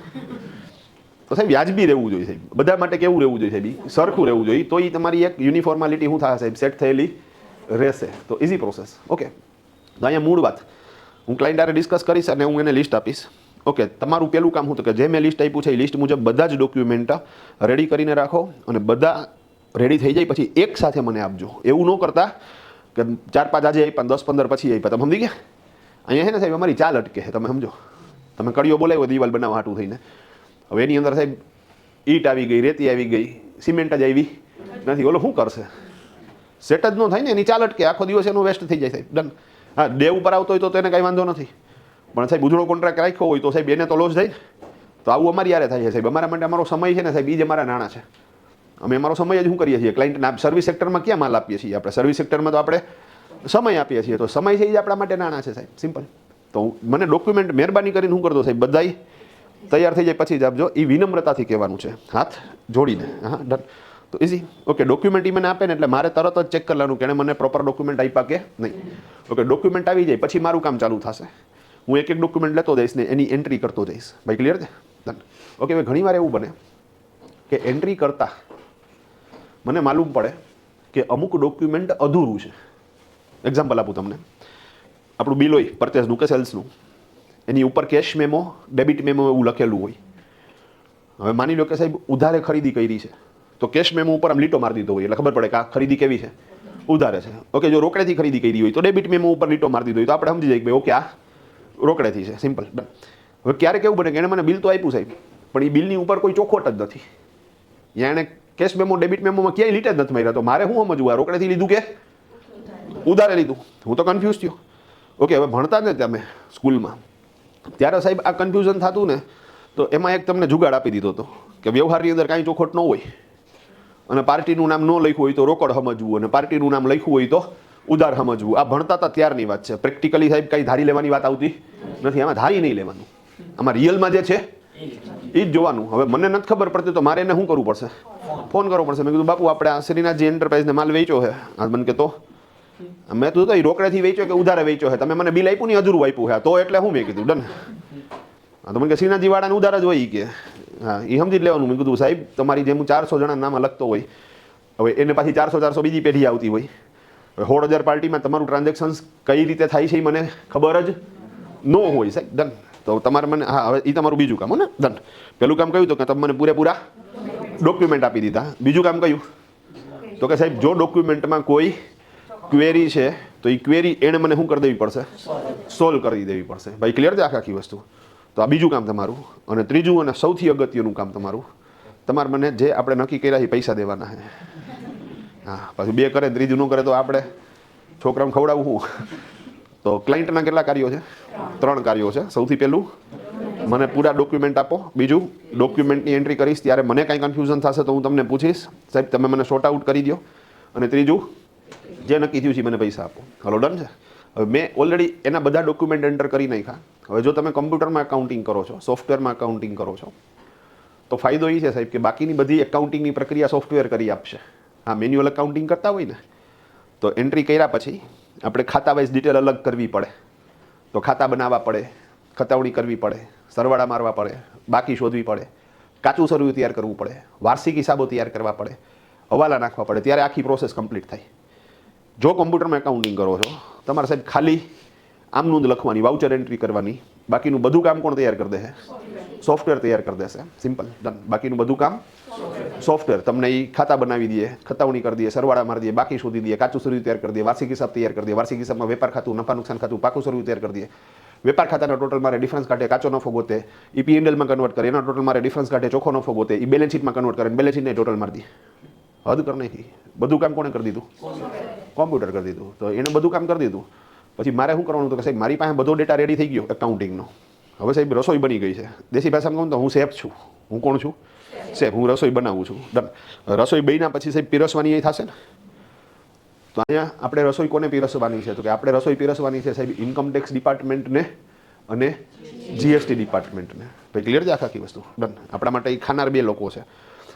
તો સાહેબ વ્યાજબી રહેવું જોઈએ સાહેબ, બધા માટે કેવું રહેવું જોઈએ સાહેબ, સરખું રહેવું જોઈએ, તો એ તમારી એક યુનિફોર્માલિટી શું થાય સાહેબ, સેટ થયેલી રહેશે. તો ઇઝી પ્રોસેસ. ઓકે, તો અહીંયા મૂળ વાત હું ક્લાયન્ટ હારે ડિસ્કસ કરીશ અને હું એને લિસ્ટ આપીશ. ઓકે, તમારું પહેલું કામ શું તો કે જે મેં લિસ્ટ આપ્યું છે એ લિસ્ટ મુજબ બધા જ ડોક્યુમેન્ટ રેડી કરીને રાખો અને બધા રેડી થઈ જાય પછી એક સાથે મને આપજો. એવું ન કરતા કે 4-5 આજે આપ્યા 10-15 પછી આપ્યા. તમે સમજી ગયા? અહીંયા છે ને સાહેબ અમારી ચાલ અટકે છે. તમે સમજો, તમે કડીઓ બોલાવ્યો દિવાલ બનાવવા હાટું થઈને, હવે એની અંદર સાહેબ ઈટ આવી ગઈ, રેતી આવી ગઈ, સિમેન્ટ જ આવી નથી, ઓલો શું કરશે? સેટ જ ન થાય ને, એની ચાલ અટકે, આખો દિવસ એનો વેસ્ટ થઈ જાય સાહેબ. ડન. હા, ડે ઉપર આવતો હોય તો એને કાંઈ વાંધો નથી, પણ સાહેબ ઉજળો કોન્ટ્રાક્ટ રાખ્યો હોય તો સાહેબ એને તો લોસ જાય. તો આવું અમારી યારે થાય છે સાહેબ. અમારા માટે અમારો સમય છે ને સાહેબ, એ જ અમારા નાણાં છે. અમે અમારો સમય જ શું કરીએ છીએ ક્લાયન્ટના. સર્વિસ સેક્ટરમાં ક્યાં માલ આપીએ છીએ આપણે? સર્વિસ સેક્ટરમાં તો આપણે સમય આપીએ છીએ, તો સમય છે એ આપણા માટે નાણાં છે સાહેબ, સિમ્પલ. તો મને ડોક્યુમેન્ટ મહેરબાની કરીને શું કરતો સાહેબ, બધાય તૈયાર થઈ જાય પછી જ આપજો. એ વિનમ્રતાથી કહેવાનું છે, હાથ જોડીને. હા, ડન. તો ઇઝી. ઓકે, ડોક્યુમેન્ટ એ મને આપે ને એટલે મારે તરત જ ચેક કરવાનું કે એણે મને પ્રોપર ડોક્યુમેન્ટ આપ્યા કે નહીં. ઓકે, ડોક્યુમેન્ટ આવી જાય પછી મારું કામ ચાલુ થશે. હું એક ડોક્યુમેન્ટ લેતો જઈશ ને એની એન્ટ્રી કરતો જઈશ. ભાઈ ક્લિયર છે? ડન. ઓકે, હવે ઘણીવાર એવું બને કે એન્ટ્રી કરતાં મને માલુમ પડે કે અમુક ડોક્યુમેન્ટ અધૂરું છે. એક્ઝામ્પલ આપું તમને, આપણું બિલ હોય પરચેસનું કે સેલ્સનું, એની ઉપર કેશ મેમો, ડેબિટ મેમો એવું લખેલું હોય. હવે માની લો કે સાહેબ ઉધારે ખરીદી કરી છે, તો કેશ મેમો ઉપર આમ લીટો મારી દીધો હોય એટલે ખબર પડે કે આ ખરીદી કેવી છે, ઉધારે છે. ઓકે, જો રોકડેથી ખરીદી કરી હોય તો ડેબિટ મેમો ઉપર લીટો મારી દીધો હોય તો આપણે સમજી જઈએ કે ભાઈ ઓકે આ રોકડેથી છે, સિમ્પલ. હવે ક્યારેક એવું બને કે એણે મને બિલ તો આપ્યું સાહેબ, પણ એ બિલની ઉપર કોઈ ચોખવટ જ નથી. યા એણે કેશ મેમો, ડેબિટ મેમોમાં ક્યાંય લીટ જ નથી માર્યા, તો મારે શું સમજવું આ રોકડેથી લીધું કે ઉધારે લીધું? હું તો કન્ફ્યુઝ થયો. ઓકે, હવે ભણતા ને તમે સ્કૂલમાં ત્યારે સાહેબ આ કન્ફ્યુઝન થતું ને, તો એમાં એક તમને જુગાડ આપી દીધો હતો કે વ્યવહારની અંદર કાંઈ ચોખવટ ન હોય અને પાર્ટીનું નામ ન લખ્યું હોય તો રોકડ સમજવું અને પાર્ટીનું નામ લખ્યું હોય તો ઉધાર સમજવું. આ ભણતા હતા ત્યારની વાત છે. પ્રેક્ટિકલી સાહેબ કાંઈ ધારી લેવાની વાત આવતી નથી. આમાં ધારી નહીં લેવાનું, આમાં રિયલમાં જે છે એ જ જોવાનું. હવે મને નથી ખબર પડતી તો મારે એને શું કરવું પડશે? ફોન કરવો પડશે. મેં કીધું બાપુ આપણે આ શ્રીનાથજી એન્ટરપ્રાઇઝને માલ વેચ્યો છે. આ મને કે તો મેં તું તો એ રોકડેથી વેચ્યો કે ઉધારે વેચ્યો છે? તમે મને બિલ આપ્યું ને અધૂરું આપ્યું છે, તો એટલે હું મેં કીધું ડન. હા, તો મને કે શ્રીનાથજી વાળાને ઉધાર જ હોય કે હા, એ સમજી જ લેવાનું. મેં કીધું સાહેબ તમારી જેમ 400 જણા નામ લખતો હોય, હવે એને પાછી 400 બીજી પેઢી આવતી હોય. હવે 16,000 પાર્ટીમાં તમારું ટ્રાન્ઝેક્શન્સ કઈ રીતે થાય છે એ મને ખબર જ ન હોય સાહેબ. ડન. તો તમારે મને હા, હવે એ તમારું બીજું કામ હો ને. ડન. પહેલું કામ કહ્યું તો કે તમે મને પૂરેપૂરા ડોક્યુમેન્ટ આપી દીધા. બીજું કામ કહ્યું તો કે સાહેબ જો ડોક્યુમેન્ટમાં કોઈ ક્વેરી છે તો એ ક્વેરી એણે મને શું કરી દેવી પડશે? સોલ્વ કરી દેવી પડશે. ભાઈ ક્લિયર છે આખી વસ્તુ? તો આ બીજું કામ તમારું. અને ત્રીજું અને સૌથી અગત્યનું કામ તમારું, તમારે મને જે આપણે નક્કી કર્યા એ પૈસા દેવાના છે. હા, પાછું 2 કરે ત્રીજું ન કરે તો આપણે છોકરાઓને ખવડાવવું શું? તો ક્લાયન્ટના કેટલા કાર્યો છે? 3 કાર્યો છે. સૌથી પહેલું મને પૂરા ડોક્યુમેન્ટ આપો. બીજું ડોક્યુમેન્ટની એન્ટ્રી કરીશ ત્યારે મને કાંઈ કન્ફ્યુઝન થશે તો હું તમને પૂછીશ, સાહેબ તમે મને શોર્ટ આઉટ કરી દો. અને ત્રીજું જે નક્કી થયું છે મને પૈસા આપો. હલો, ડન છે? હવે મેં ઓલરેડી એના બધા ડોક્યુમેન્ટ એન્ટર કરી નાખ્યા. હવે જો તમે કમ્પ્યુટરમાં એકાઉન્ટિંગ કરો છો, સોફ્ટવેરમાં એકાઉન્ટિંગ કરો છો, તો ફાયદો એ છે સાહેબ કે બાકીની બધી એકાઉન્ટિંગની પ્રક્રિયા સોફ્ટવેર કરી આપશે. હા, મેન્યુઅલ એકાઉન્ટિંગ કરતા હોય ને તો એન્ટ્રી કર્યા પછી આપણે ખાતા વાઇઝ ડિટેલ અલગ કરવી પડે, તો ખાતા બનાવવા પડે, ખતાવણી કરવી પડે, સરવાળા મારવા પડે, બાકી શોધવી પડે, કાચું સરવું તૈયાર કરવું પડે, વાર્ષિક હિસાબો તૈયાર કરવા પડે, હવાલા નાખવા પડે, ત્યારે આખી પ્રોસેસ કમ્પ્લીટ થાય. જો કોમ્પ્યુટરમાં એકાઉન્ટિંગ કરો છો તમારે સાહેબ ખાલી આમનું જ લખવાની, વાઉચર એન્ટ્રી કરવાની, બાકીનું બધું કામ કોણ તૈયાર કરી દેશે? સોફ્ટવેર તૈયાર કરી દેશે. Simple, done. બાકીનું બધું કામ સોફ્ટવેર તમને એ ખાતા બનાવી દે, ખતાવણી કરી દે, સરવાળા મારી દે, બાકી શોધી દે, કાચું સરવું તૈયાર કરી દે, વાર્ષિક હિસાબ તૈયાર કરી દે, વાર્ષિક હિસાબમાં વેપાર ખાતું, નફા નુકસાન ખાતું, પાકું સરવું તૈયાર કરી દે, વેપાર ખાતાના ટોટલ મારે ડિફરન્સ કાઢે, કાચો નફો ગોતે, એ P&Lમાં કન્વર્ટ કરે, એના ટોટલ મારે ડિફરન્સ કાઢે, ચોખ્ખો નફો ગોતે, એ બેલેન્સ શીટમાં કન્વર્ટ કરે, બેલેન્સ શીટને ટોટલ મારી દે. હદ કરી નાખી. બધું કામ કોણે કરી દીધું? કોમ્પ્યુટર કરી દીધું. તો એને બધું કામ કરી દીધું. પછી મારે શું કરવાનું હતું કે સાહેબ મારી પાસે બધો ડેટા રેડી થઈ ગયો એકાઉન્ટિંગનો. હવે સાહેબ રસોઈ બની ગઈ છે. દેશી ભાષામાં કહું તો હું શેફ છું. હું કોણ છું? શેફ. હું રસોઈ બનાવું છું. ડન. રસોઈ બન્યા પછી સાહેબ પીરસવાની એ થશે ને. તો અહીંયા આપણે રસોઈ કોને પીરસવાની છે? તો કે આપણે રસોઈ પીરસવાની છે સાહેબ ઇન્કમટેક્સ ડિપાર્ટમેન્ટને અને GST ડિપાર્ટમેન્ટને. ભાઈ ક્લિયર છે આખી વસ્તુ? ડન. આપણા માટે એ ખાનાર 2 લોકો છે.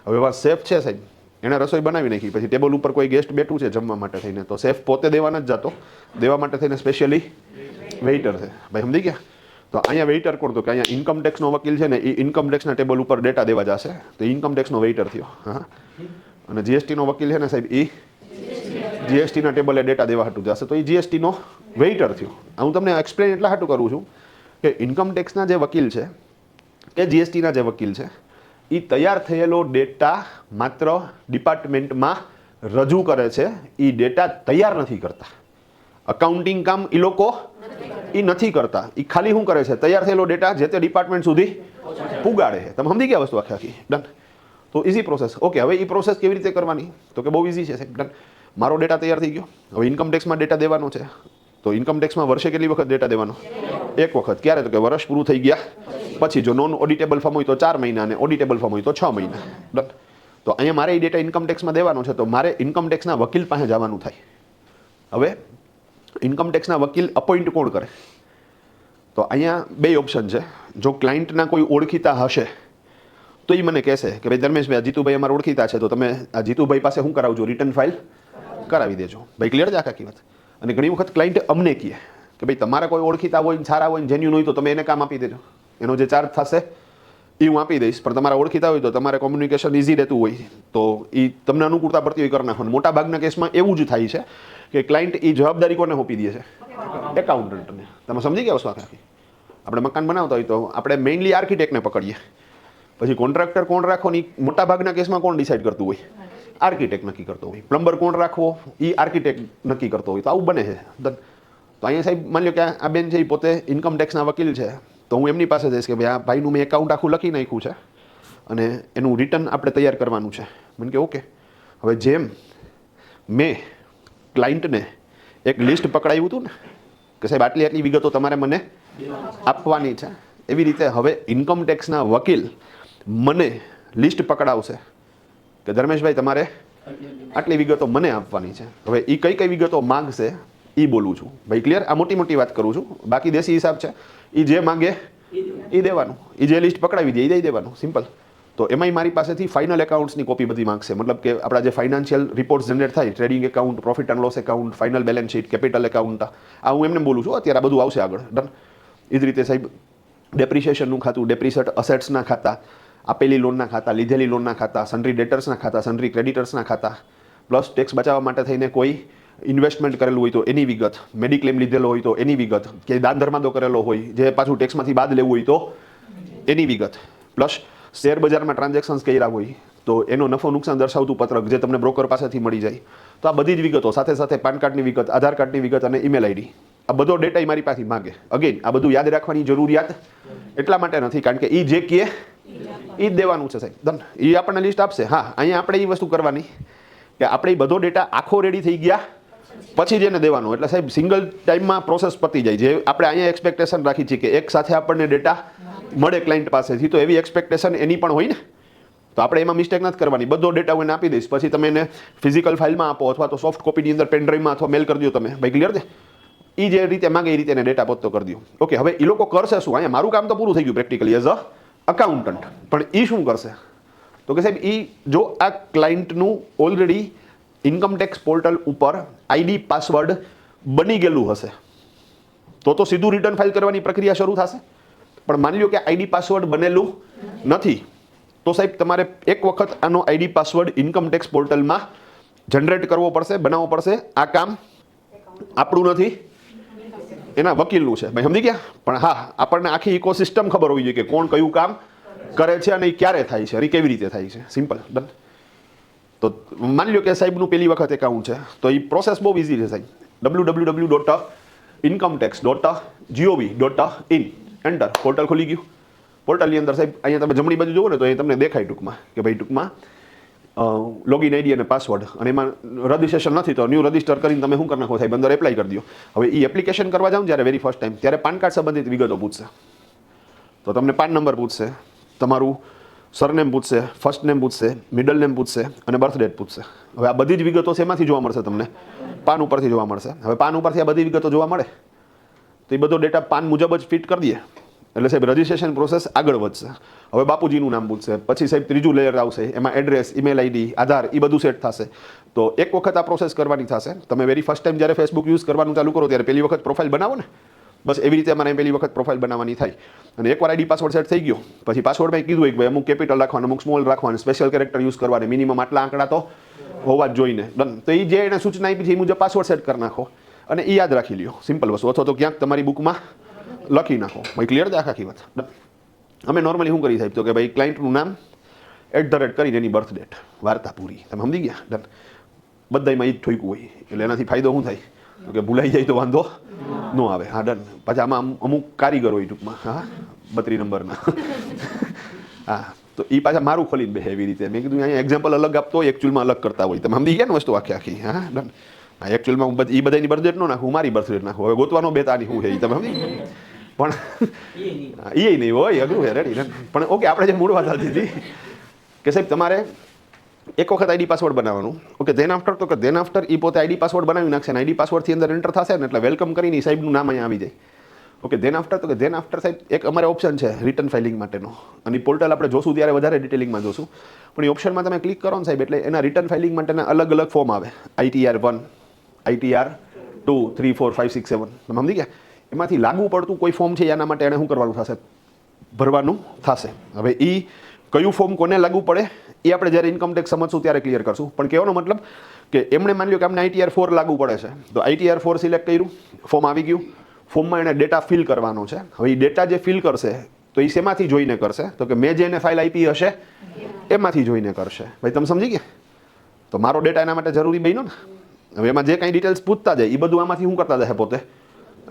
હવે એવા શેફ છે સાહેબ, એણે રસોઈ બનાવી નાખી, પછી ટેબલ ઉપર કોઈ ગેસ્ટ બેઠું છે જમવા માટે થઈને, તો શેફ પોતે દેવા નથી જતો, દેવા માટે થઈને સ્પેશિયલી વેઇટર છે. ભાઈ સમજી ગયા? તો અહીંયા વેઇટર કોણ? તો કે અહીંયા ઇન્કમ ટેક્સનો વકીલ છે ને એ ઇન્કમ ટેક્સના ટેબલ ઉપર ડેટા દેવા જશે, તો ઇન્કમ ટેક્સનો વેઇટર થયો. હા, અને જીએસટીનો વકીલ છે ને સાહેબ, એ જીએસટીના ટેબલે ડેટા દેવા હાટું જશે, તો એ જીએસટીનો વેઇટર થયો. હું તમને એક્સપ્લેન એટલા હાટું કરું છું કે ઇન્કમ ટેક્સના જે વકીલ છે કે જીએસટીના જે વકીલ છે એ તૈયાર થયેલો ડેટા માત્ર ડિપાર્ટમેન્ટમાં રજૂ કરે છે, એ ડેટા તૈયાર નથી કરતા. અકાઉન્ટિંગ કામ એ લોકો એ નથી કરતા, એ ખાલી શું કરે છે? તૈયાર થયેલો ડેટા જે તે ડિપાર્ટમેન્ટ સુધી પુગાડે છે. તમે સમજી ગયા વસ્તુ આખી આખી? ડન. તો ઇઝી પ્રોસેસ. ઓકે, હવે એ પ્રોસેસ કેવી રીતે કરવાની? તો કે બહુ ઇઝી છે સાહેબ. ડન. મારો ડેટા તૈયાર થઈ ગયો, હવે ઇન્કમ ટેક્સમાં ડેટા દેવાનો છે. તો ઇન્કમ ટેક્સમાં વર્ષે કેટલી વખત ડેટા દેવાનો? એક વખત. ક્યારે? તો કે વર્ષ પૂરું થઈ ગયા પછી. જો નોન ઓડિટેબલ ફોર્મ હોય તો 4 મહિના અને ઓડિટેબલ ફોર્મ હોય તો 6 મહિના. ડન. તો અહીંયા મારે એ ડેટા ઇન્કમ ટેક્સમાં દેવાનો છે, તો મારે ઇન્કમ ટેક્સના વકીલ પાસે જવાનું થાય. હવે ઇન્કમ ટેક્સના વકીલ અપોઇન્ટ કોણ કરે? તો અહીંયા બે ઓપ્શન છે. જો ક્લાયન્ટના કોઈ ઓળખીતા હશે તો એ મને કહેશે કે ભાઈ ધર્મેશભાઈ, આ જીતુભાઈ અમારા ઓળખીતા છે, તો તમે આ જીતુભાઈ પાસે શું કરાવજો? રિટર્ન ફાઇલ કરાવી દેજો. ભાઈ ક્લિયર છે આખી વાત? અને ઘણી વખત ક્લાયન્ટ અમને કહે કે ભાઈ તમારા કોઈ ઓળખીતા હોય ને સારા હોય ને જેન્યુન હોય તો તમે એને કામ આપી દેજો, એનો જે ચાર્જ થશે એ હું આપી દઈશ, પણ તમારા ઓળખીતા હોય તો તમારે કોમ્યુનિકેશન ઇઝી રહેતું હોય તો એ તમને અનુકૂળતા પડતી હોય કરી નાખવાનું. મોટા ભાગના કેસમાં એવું જ થાય છે કે ક્લાયન્ટ એ જવાબદારી કોને સોંપી દે છે? એકાઉન્ટન્ટને. તમે સમજી ગયા છો આખી? આપણે મકાન બનાવતા હોય તો આપણે મેઇનલી આર્કિટેક્ટને પકડીએ, પછી કોન્ટ્રાક્ટર કોણ રાખવો ને મોટા ભાગના કેસમાં કોણ ડિસાઇડ કરતું હોય? આર્કિટેક્ટ નક્કી કરતો હોય. પ્લમ્બર કોણ રાખવો એ આર્કિટેક્ટ નક્કી કરતો હોય. તો આવું બને છે. તો અહીંયા સાહેબ માની લો કે આ બેન છે એ પોતે ઇન્કમ ટેક્સના વકીલ છે, તો હું એમની પાસે જઈશ કે ભાઈ આ ભાઈનું મેં એકાઉન્ટ આખું લખી નાખ્યું છે અને એનું રિટર્ન આપણે તૈયાર કરવાનું છે. મને કે ઓકે. હવે જેમ મેં ક્લાયન્ટને એક લિસ્ટ પકડાવ્યું હતું ને કે સાહેબ આટલી આટલી વિગતો તમારે મને આપવાની છે, એવી રીતે હવે ઇન્કમ ટેક્સના વકીલ મને લિસ્ટ પકડાવશે કે ધર્મેશભાઈ તમારે આટલી વિગતો મને આપવાની છે. હવે એ કઈ કઈ વિગતો માગશે એ બોલું છું. ભાઈ ક્લિયર? આ મોટી મોટી વાત કરું છું, બાકી દેશી હિસાબ છે. એ જે માગે એ દેવાનું, એ જે લિસ્ટ પકડાવી દે એ દઈ દેવાનું, સિમ્પલ. તો એમાંય મારી પાસેથી ફાઇનલ એકાઉન્ટ્સની કોપી બધી માગશે, મતલબ કે આપણા જે ફાઇનાન્શિયલ રિપોર્ટ્સ જનરેટ થાય, trading account, profit and loss account, final balance sheet, capital account, આ હું એમને બોલું છું. અત્યારે આ બધું આવશે આગળ. ડન. એ જ રીતે સાહેબ ડેપ્રિસિએશનનું ખાતું, ડેપ્રિસિએટ અસેટ્સના ખાતા, આપેલી લોનના ખાતા, લીધેલી લોનના ખાતા, સન્ડ્રી ડેટર્સના ખાતા, સન્ડ્રી ક્રેડિટર્સના ખાતા, પ્લસ ટેક્સ બચાવવા માટે થઈને કોઈ ઇન્વેસ્ટમેન્ટ કરેલું હોય તો એની વિગત, મેડિક્લેમ લીધેલો હોય તો એની વિગત, કે દાન ધર્માદો કરેલો હોય જે પાછું ટેક્સમાંથી બાદ લેવું હોય તો એની વિગત, પ્લસ શેર બજારમાં ટ્રાન્ઝેક્શન્સ કર્યા હોય તો એનો નફો નુકસાન દર્શાવતું પત્રક જે તમને બ્રોકર પાસેથી મળી જાય. તો આ બધી જ વિગતો સાથે સાથે પાન કાર્ડની વિગત, આધાર કાર્ડની વિગત અને ઈમેલ આઈડી, આ બધો ડેટા એ મારી પાસે માગે. અગેન આ બધું યાદ રાખવાની જરૂરિયાત એટલા માટે નથી કારણ કે એ જે કહે એ જ દેવાનું છે સાહેબ. ડન. એ આપણને લિસ્ટ આપશે. હા, અહીંયા આપણે એ વસ્તુ કરવાની કે આપણે એ બધો ડેટા આખો રેડી થઈ ગયા પછી જ એને દેવાનો. એટલે સાહેબ સિંગલ ટાઈમમાં પ્રોસેસ પતી જાય. જે આપણે અહીંયા એક્સપેક્ટેશન રાખી છે કે એક સાથે આપણને ડેટા મળે ક્લાયન્ટ પાસેથી, તો એવી એક્સપેક્ટેશન એની પણ હોય ને. તો આપણે એમાં મિસ્ટેક નથી કરવાની. બધો ડેટા હું એને આપી દઈશ, પછી તમે એને ફિઝિકલ ફાઇલમાં આપો અથવા તો સોફ્ટ કોપીની અંદર પેનડ્રાઈવમાં અથવા મેલ કરી દો તમે. ભાઈ ક્લિયર છે? એ જે રીતે માગે એ રીતે એને ડેટા પોતો કરી દો. ઓકે. હવે એ લોકો કરશે શું? અહીંયા મારું કામ તો પૂરું થઈ ગયું પ્રેક્ટિકલી એઝ અ અકાઉન્ટન્ટ. પણ એ શું કરશે? તો કે સાહેબ એ જો આ ક્લાયન્ટનું ઓલરેડી ઇન્કમ ટેક્સ પોર્ટલ ઉપર આઈડી પાસવર્ડ બની ગયેલું હશે તો સીધું રિટર્ન ફાઇલ કરવાની પ્રક્રિયા શરૂ થશે. પણ માની લો કે આઈડી પાસવર્ડ બનેલું નથી તો સાહેબ તમારે એક વખત આનો આઈડી પાસવર્ડ ઇન્કમ ટેક્સ પોર્ટલમાં જનરેટ કરવો પડશે, બનાવવો પડશે. આ કામ આપણું નથી, એના વકીલનું છે. ભાઈ સમજી ગયા? પણ હા, આપણને આખી ઇકોસિસ્ટમ ખબર હોવી જોઈએ કે કોણ કયું કામ કરે છે અને એ ક્યારે થાય છે અને કેવી રીતે થાય છે. સિમ્પલ. ડન. તો માની લો કે સાહેબનું પહેલી વખત એકાઉન્ટ છે તો એ પ્રોસેસ બહુ ઇઝી છે સાહેબ. www.incometax.gov.in enter. પોર્ટલ ખોલી ગયું. પોર્ટલની અંદર સાહેબ અહીંયા તમે જમણી બાજુ જુઓ ને તો એ તમને દેખાય ટૂંકમાં કે ભાઈ ટૂંકમાં લોગિન આઈડી અને પાસવર્ડ, અને એમાં રજિસ્ટ્રેશન નથી તો ન્યૂ રજિસ્ટર કરીને તમે શું કરી નાખો સાહેબ, અંદર એપ્લાય કરી દો. હવે એ એપ્લિકેશન કરવા જાવ જ્યારે વેરી ફર્સ્ટ ટાઈમ ત્યારે પાન કાર્ડ સંબંધિત વિગતો પૂછશે. તો તમને પાન નંબર પૂછશે, તમારું સરનેમ પૂછશે, ફર્સ્ટ નેમ પૂછશે, મિડલ નેમ પૂછશે અને બર્થ ડેટ પૂછશે. હવે આ બધી જ વિગતો શેમાંથી જોવા મળશે? તમને પાન ઉપરથી જોવા મળશે. હવે પાન ઉપરથી આ બધી વિગતો જોવા મળે તો એ બધો ડેટા પાન મુજબ જ ફિટ કરી દઈએ એટલે સાહેબ રજિસ્ટ્રેશન પ્રોસેસ આગળ વધશે. હવે બાપુજીનું નામ પૂછશે, પછી સાહેબ ત્રીજું લેયર આવશે, એમાં એડ્રેસ, ઈમેલ આઈડી, આધાર, એ બધું સેટ થશે. તો એક વખત આ પ્રોસેસ કરવાની થશે. તમે વેરી ફર્સ્ટ ટાઈમ જ્યારે ફેસબુક યુઝ કરવાનું ચાલુ કરો ત્યારે પહેલી વખત પ્રોફાઇલ બનાવો ને બસ એવી રીતે અમારે પહેલી વખત પ્રોફાઇલ બનાવવાની થાય અને એકવાર આઈડી પાસવર્ડ સેટ થઈ ગયો પછી પાસવર્ડમાં કીધું કે ભાઈ અમુક કેપિટલ રાખવાનું અમુક સ્મોલ રાખવાનું સ્પેશિયલ કેરેક્ટર યુઝ કરવાની મિનિમમ આટલા આંકડા તો હોવા જ જોઈને ડન તો એ જે એને સૂચના આપી છે એ મુજબ પાસવર્ડ સેટ કરી નાખો અને એ યાદ રાખી લ્યો સિમ્પલ વસ્તુ અથવા તો ક્યાંક તમારી બુકમાં લખી નાખો ભાઈ ક્લિયર છે આખી વાત ડન અમે નોર્મલી શું કરી સાહેબ તો કે ભાઈ ક્લાયન્ટનું નામ @ કરીને એની બર્થ ડેટ વાર્તા પૂરી તમે સમજી ગયા ડન બધામાં એ જ ઠોક્યું હોય એટલે એનાથી ફાયદો શું થાય તો કે ભૂલાઈ જાય તો વાંધો ન આવે હા ડન પછી આમાં અમુક કારીગર હોય ટૂંકમાં હા 32 નંબરના હા તો એ પાછા મારું ખોલીને બે એવી રીતે મેં કીધું અહીંયા એક્ઝામ્પલ અલગ આપતો હોય એકચ્યુઅલમાં અલગ કરતા હોય તમે સમજી ગયા ને વસ્તુ આખી હા ડન હા એકચ્યુઅલમાં એ બધાની બર્થ ડેટ ન નાખું મારી બર્થ ડેટ નાખું હવે ગોતવાનો બેતાની શું છે એ તમે સમજી પણ એ નહીં હોય અઘરું છે રેડી પણ ઓકે આપણે જે મૂળ વાત ચાલતી હતી કે સાહેબ તમારે એક વખત આઈડી પાસવર્ડ બનાવવાનું ઓકે ધેન આફ્ટર તો કે ધેન આફ્ટર એ પોતે આઈડી પાસવર્ડ બનાવી નાખશે ને આઈડી પાસવર્ડથી અંદર એન્ટર થશે ને એટલે વેલકમ કરીને સાહેબનું નામ અહીંયા આવી જાય ઓકે ધેન આફ્ટર તો કે ધેન આફ્ટર સાહેબ એક અમારે ઓપ્શન છે રિટર્ન ફાઇલિંગ માટેનો અને પોર્ટલ આપણે જોશું ત્યારે વધારે ડિટેલિંગમાં જોશું પણ એ ઓપ્શનમાં તમે ક્લિક કરો ને સાહેબ એટલે એના રિટર્ન ફાઇલિંગ માટેના અલગ અલગ ફોર્મ આવે ITR 1 ITR 2 3 4 5 6 7 તમે સમજી ગયા એમાંથી લાગુ પડતું કોઈ ફોર્મ છે એના માટે એને શું કરવાનું થશે ભરવાનું થશે હવે એ કયું ફોર્મ કોને લાગુ પડે એ આપણે જ્યારે ઇન્કમ ટેક્સ સમજશું ત્યારે ક્લિયર કરશું પણ કહેવાનો મતલબ કે એમણે માની લો કે અમને ITR 4 લાગુ પડે છે તો ITR 4 સિલેક્ટ કર્યું ફોર્મ આવી ગયું ફોર્મમાં એને ડેટા ફિલ કરવાનો છે હવે એ ડેટા જે ફિલ કરશે તો એ શેમાંથી જોઈને કરશે તો કે મેં જે એને ફાઇલ આપી હશે એમાંથી જોઈને કરશે ભાઈ તમે સમજી ગયા તો મારો ડેટા એના માટે જરૂરી બન્યો ને હવે એમાં જે કાંઈ ડિટેલ્સ પૂછતા જાય એ બધું આમાંથી શું કરતા જશે પોતે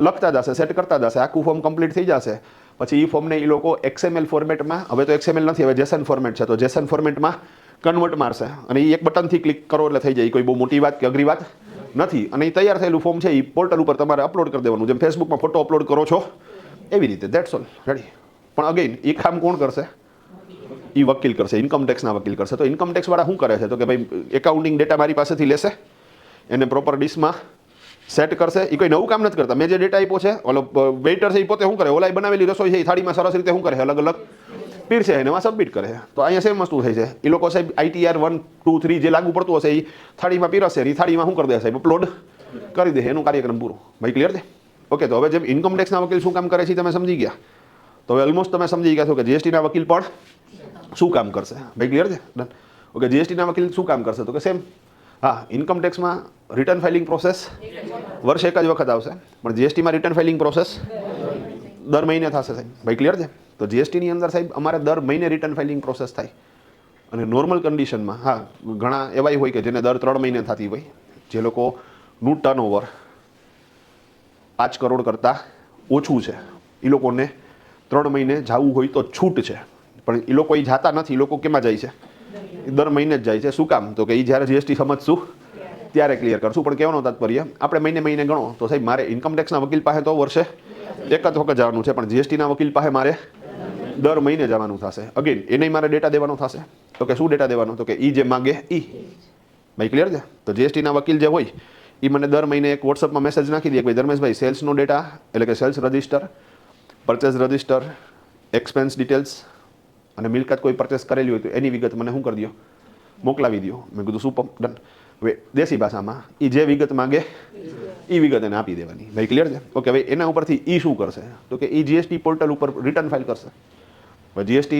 લખતા જશે સેટ કરતા જશે આખું ફોર્મ કમ્પ્લીટ થઈ જશે પછી એ ફોર્મને એ લોકો XML ફોર્મેટમાં હવે તો XML નથી હવે JSON ફોર્મેટ છે તો JSON ફોર્મેટમાં કન્વર્ટ મારશે અને એ એક બટનથી ક્લિક કરો એટલે થઈ જાય કોઈ બહુ મોટી વાત કે અઘરી વાત નથી અને એ તૈયાર થયેલું ફોર્મ છે એ પોર્ટલ ઉપર તમારે અપલોડ કરી દેવાનું જેમ ફેસબુકમાં ફોટો અપલોડ કરો છો એવી રીતે દેટ્સ ઓલ રેડી પણ અગેન એ કામ કોણ કરશે એ વકીલ કરશે ઇન્કમ ટેક્સના વકીલ કરશે તો ઇન્કમ ટેક્સવાળા શું કરે છે તો કે ભાઈ એકાઉન્ટિંગ ડેટા મારી પાસેથી લેશે એને પ્રોપર ડિશમાં સેટ કરશે એ કોઈ નવું કામ નથી કરતા મેં જે ડેટા આપ્યો છે ઓલો વેઇટર છે એ પોતે શું કરે ઓલાઈ બનાવેલી રસોઈ છે એ થાળીમાં સરસ રીતે શું કરે અલગ અલગ પીરશે એને એમાં સબમિટ કરે તો અહીંયા સેમ વસ્તુ થઈ છે એ લોકો સાહેબ ITR 1 2 3 જે લાગુ પડતું હશે એ થાળીમાં પીરશે એ થાળીમાં શું કરી દે સાહેબ અપલોડ કરી દે એનું કાર્યક્રમ પૂરું ભાઈ ક્લિયર છે ઓકે તો હવે જેમ ઇન્કમ ટેક્સના વકીલ શું કામ કરે છે તમે સમજી ગયા તો હવે ઓલમોસ્ટ તમે સમજી ગયા છો કે GSTના વકીલ પણ શું કામ કરશે ભાઈ ક્લિયર છે ડન ઓકે GSTના વકીલ શું કામ કરશે તો કે સેમ હા ઇન્કમ ટેક્સમાં રિટર્ન ફાઇલિંગ પ્રોસેસ વર્ષે એક જ વખત આવશે પણ GSTમાં રિટર્ન ફાઇલિંગ પ્રોસેસ દર મહિને થશે સાહેબ ભાઈ ક્લિયર છે તો GSTની અંદર સાહેબ અમારે દર મહિને રિટર્ન ફાઇલિંગ પ્રોસેસ થાય અને નોર્મલ કન્ડિશનમાં હા ઘણા એવાય હોય કે જેને દર 3 મહિને થતી હોય જે લોકોનું ટર્નઓવર 5 કરોડ કરતાં ઓછું છે એ લોકોને 3 મહિને જવું હોય તો છૂટ છે પણ એ લોકો એ જાતા નથી એ લોકો કેમાં જાય છે દર મહિને જ જાય છે શું કામ તો કે એ જ્યારે GST સમજશું ત્યારે ક્લિયર કરશું પણ કહેવાનો તાત્પર્ય આપણે મહિને ગણો તો સાહેબ મારે ઇન્કમ ટેક્સના વકીલ પાસે તો વર્ષે એક જ વખત જવાનું છે પણ GSTના વકીલ પાસે મારે દર મહિને જવાનું થશે અગેન એને મારે ડેટા દેવાનો થશે તો કે શું ડેટા દેવાનો તો કે એ જે માગે એ ભાઈ ક્લિયર છે તો GSTના વકીલ જે હોય એ મને દર મહિને એક વોટ્સઅપમાં મેસેજ નાખી દે કે ભાઈ ધર્મેશભાઈ સેલ્સનો ડેટા એટલે કે sales register purchase register expense details અને મિલકત કોઈ પરચેસ કરેલી હોય તો એની વિગત મને શું કરી દો મોકલાવી દો મેં કીધું સુપર ડન હવે દેશી ભાષામાં એ જે વિગત માગે એ વિગત એને આપી દેવાની ભાઈ ક્લિયર છે ઓકે ભાઈ એના ઉપરથી એ શું કરશે તો કે એ GST પોર્ટલ ઉપર રિટર્ન ફાઇલ કરશે હવે GST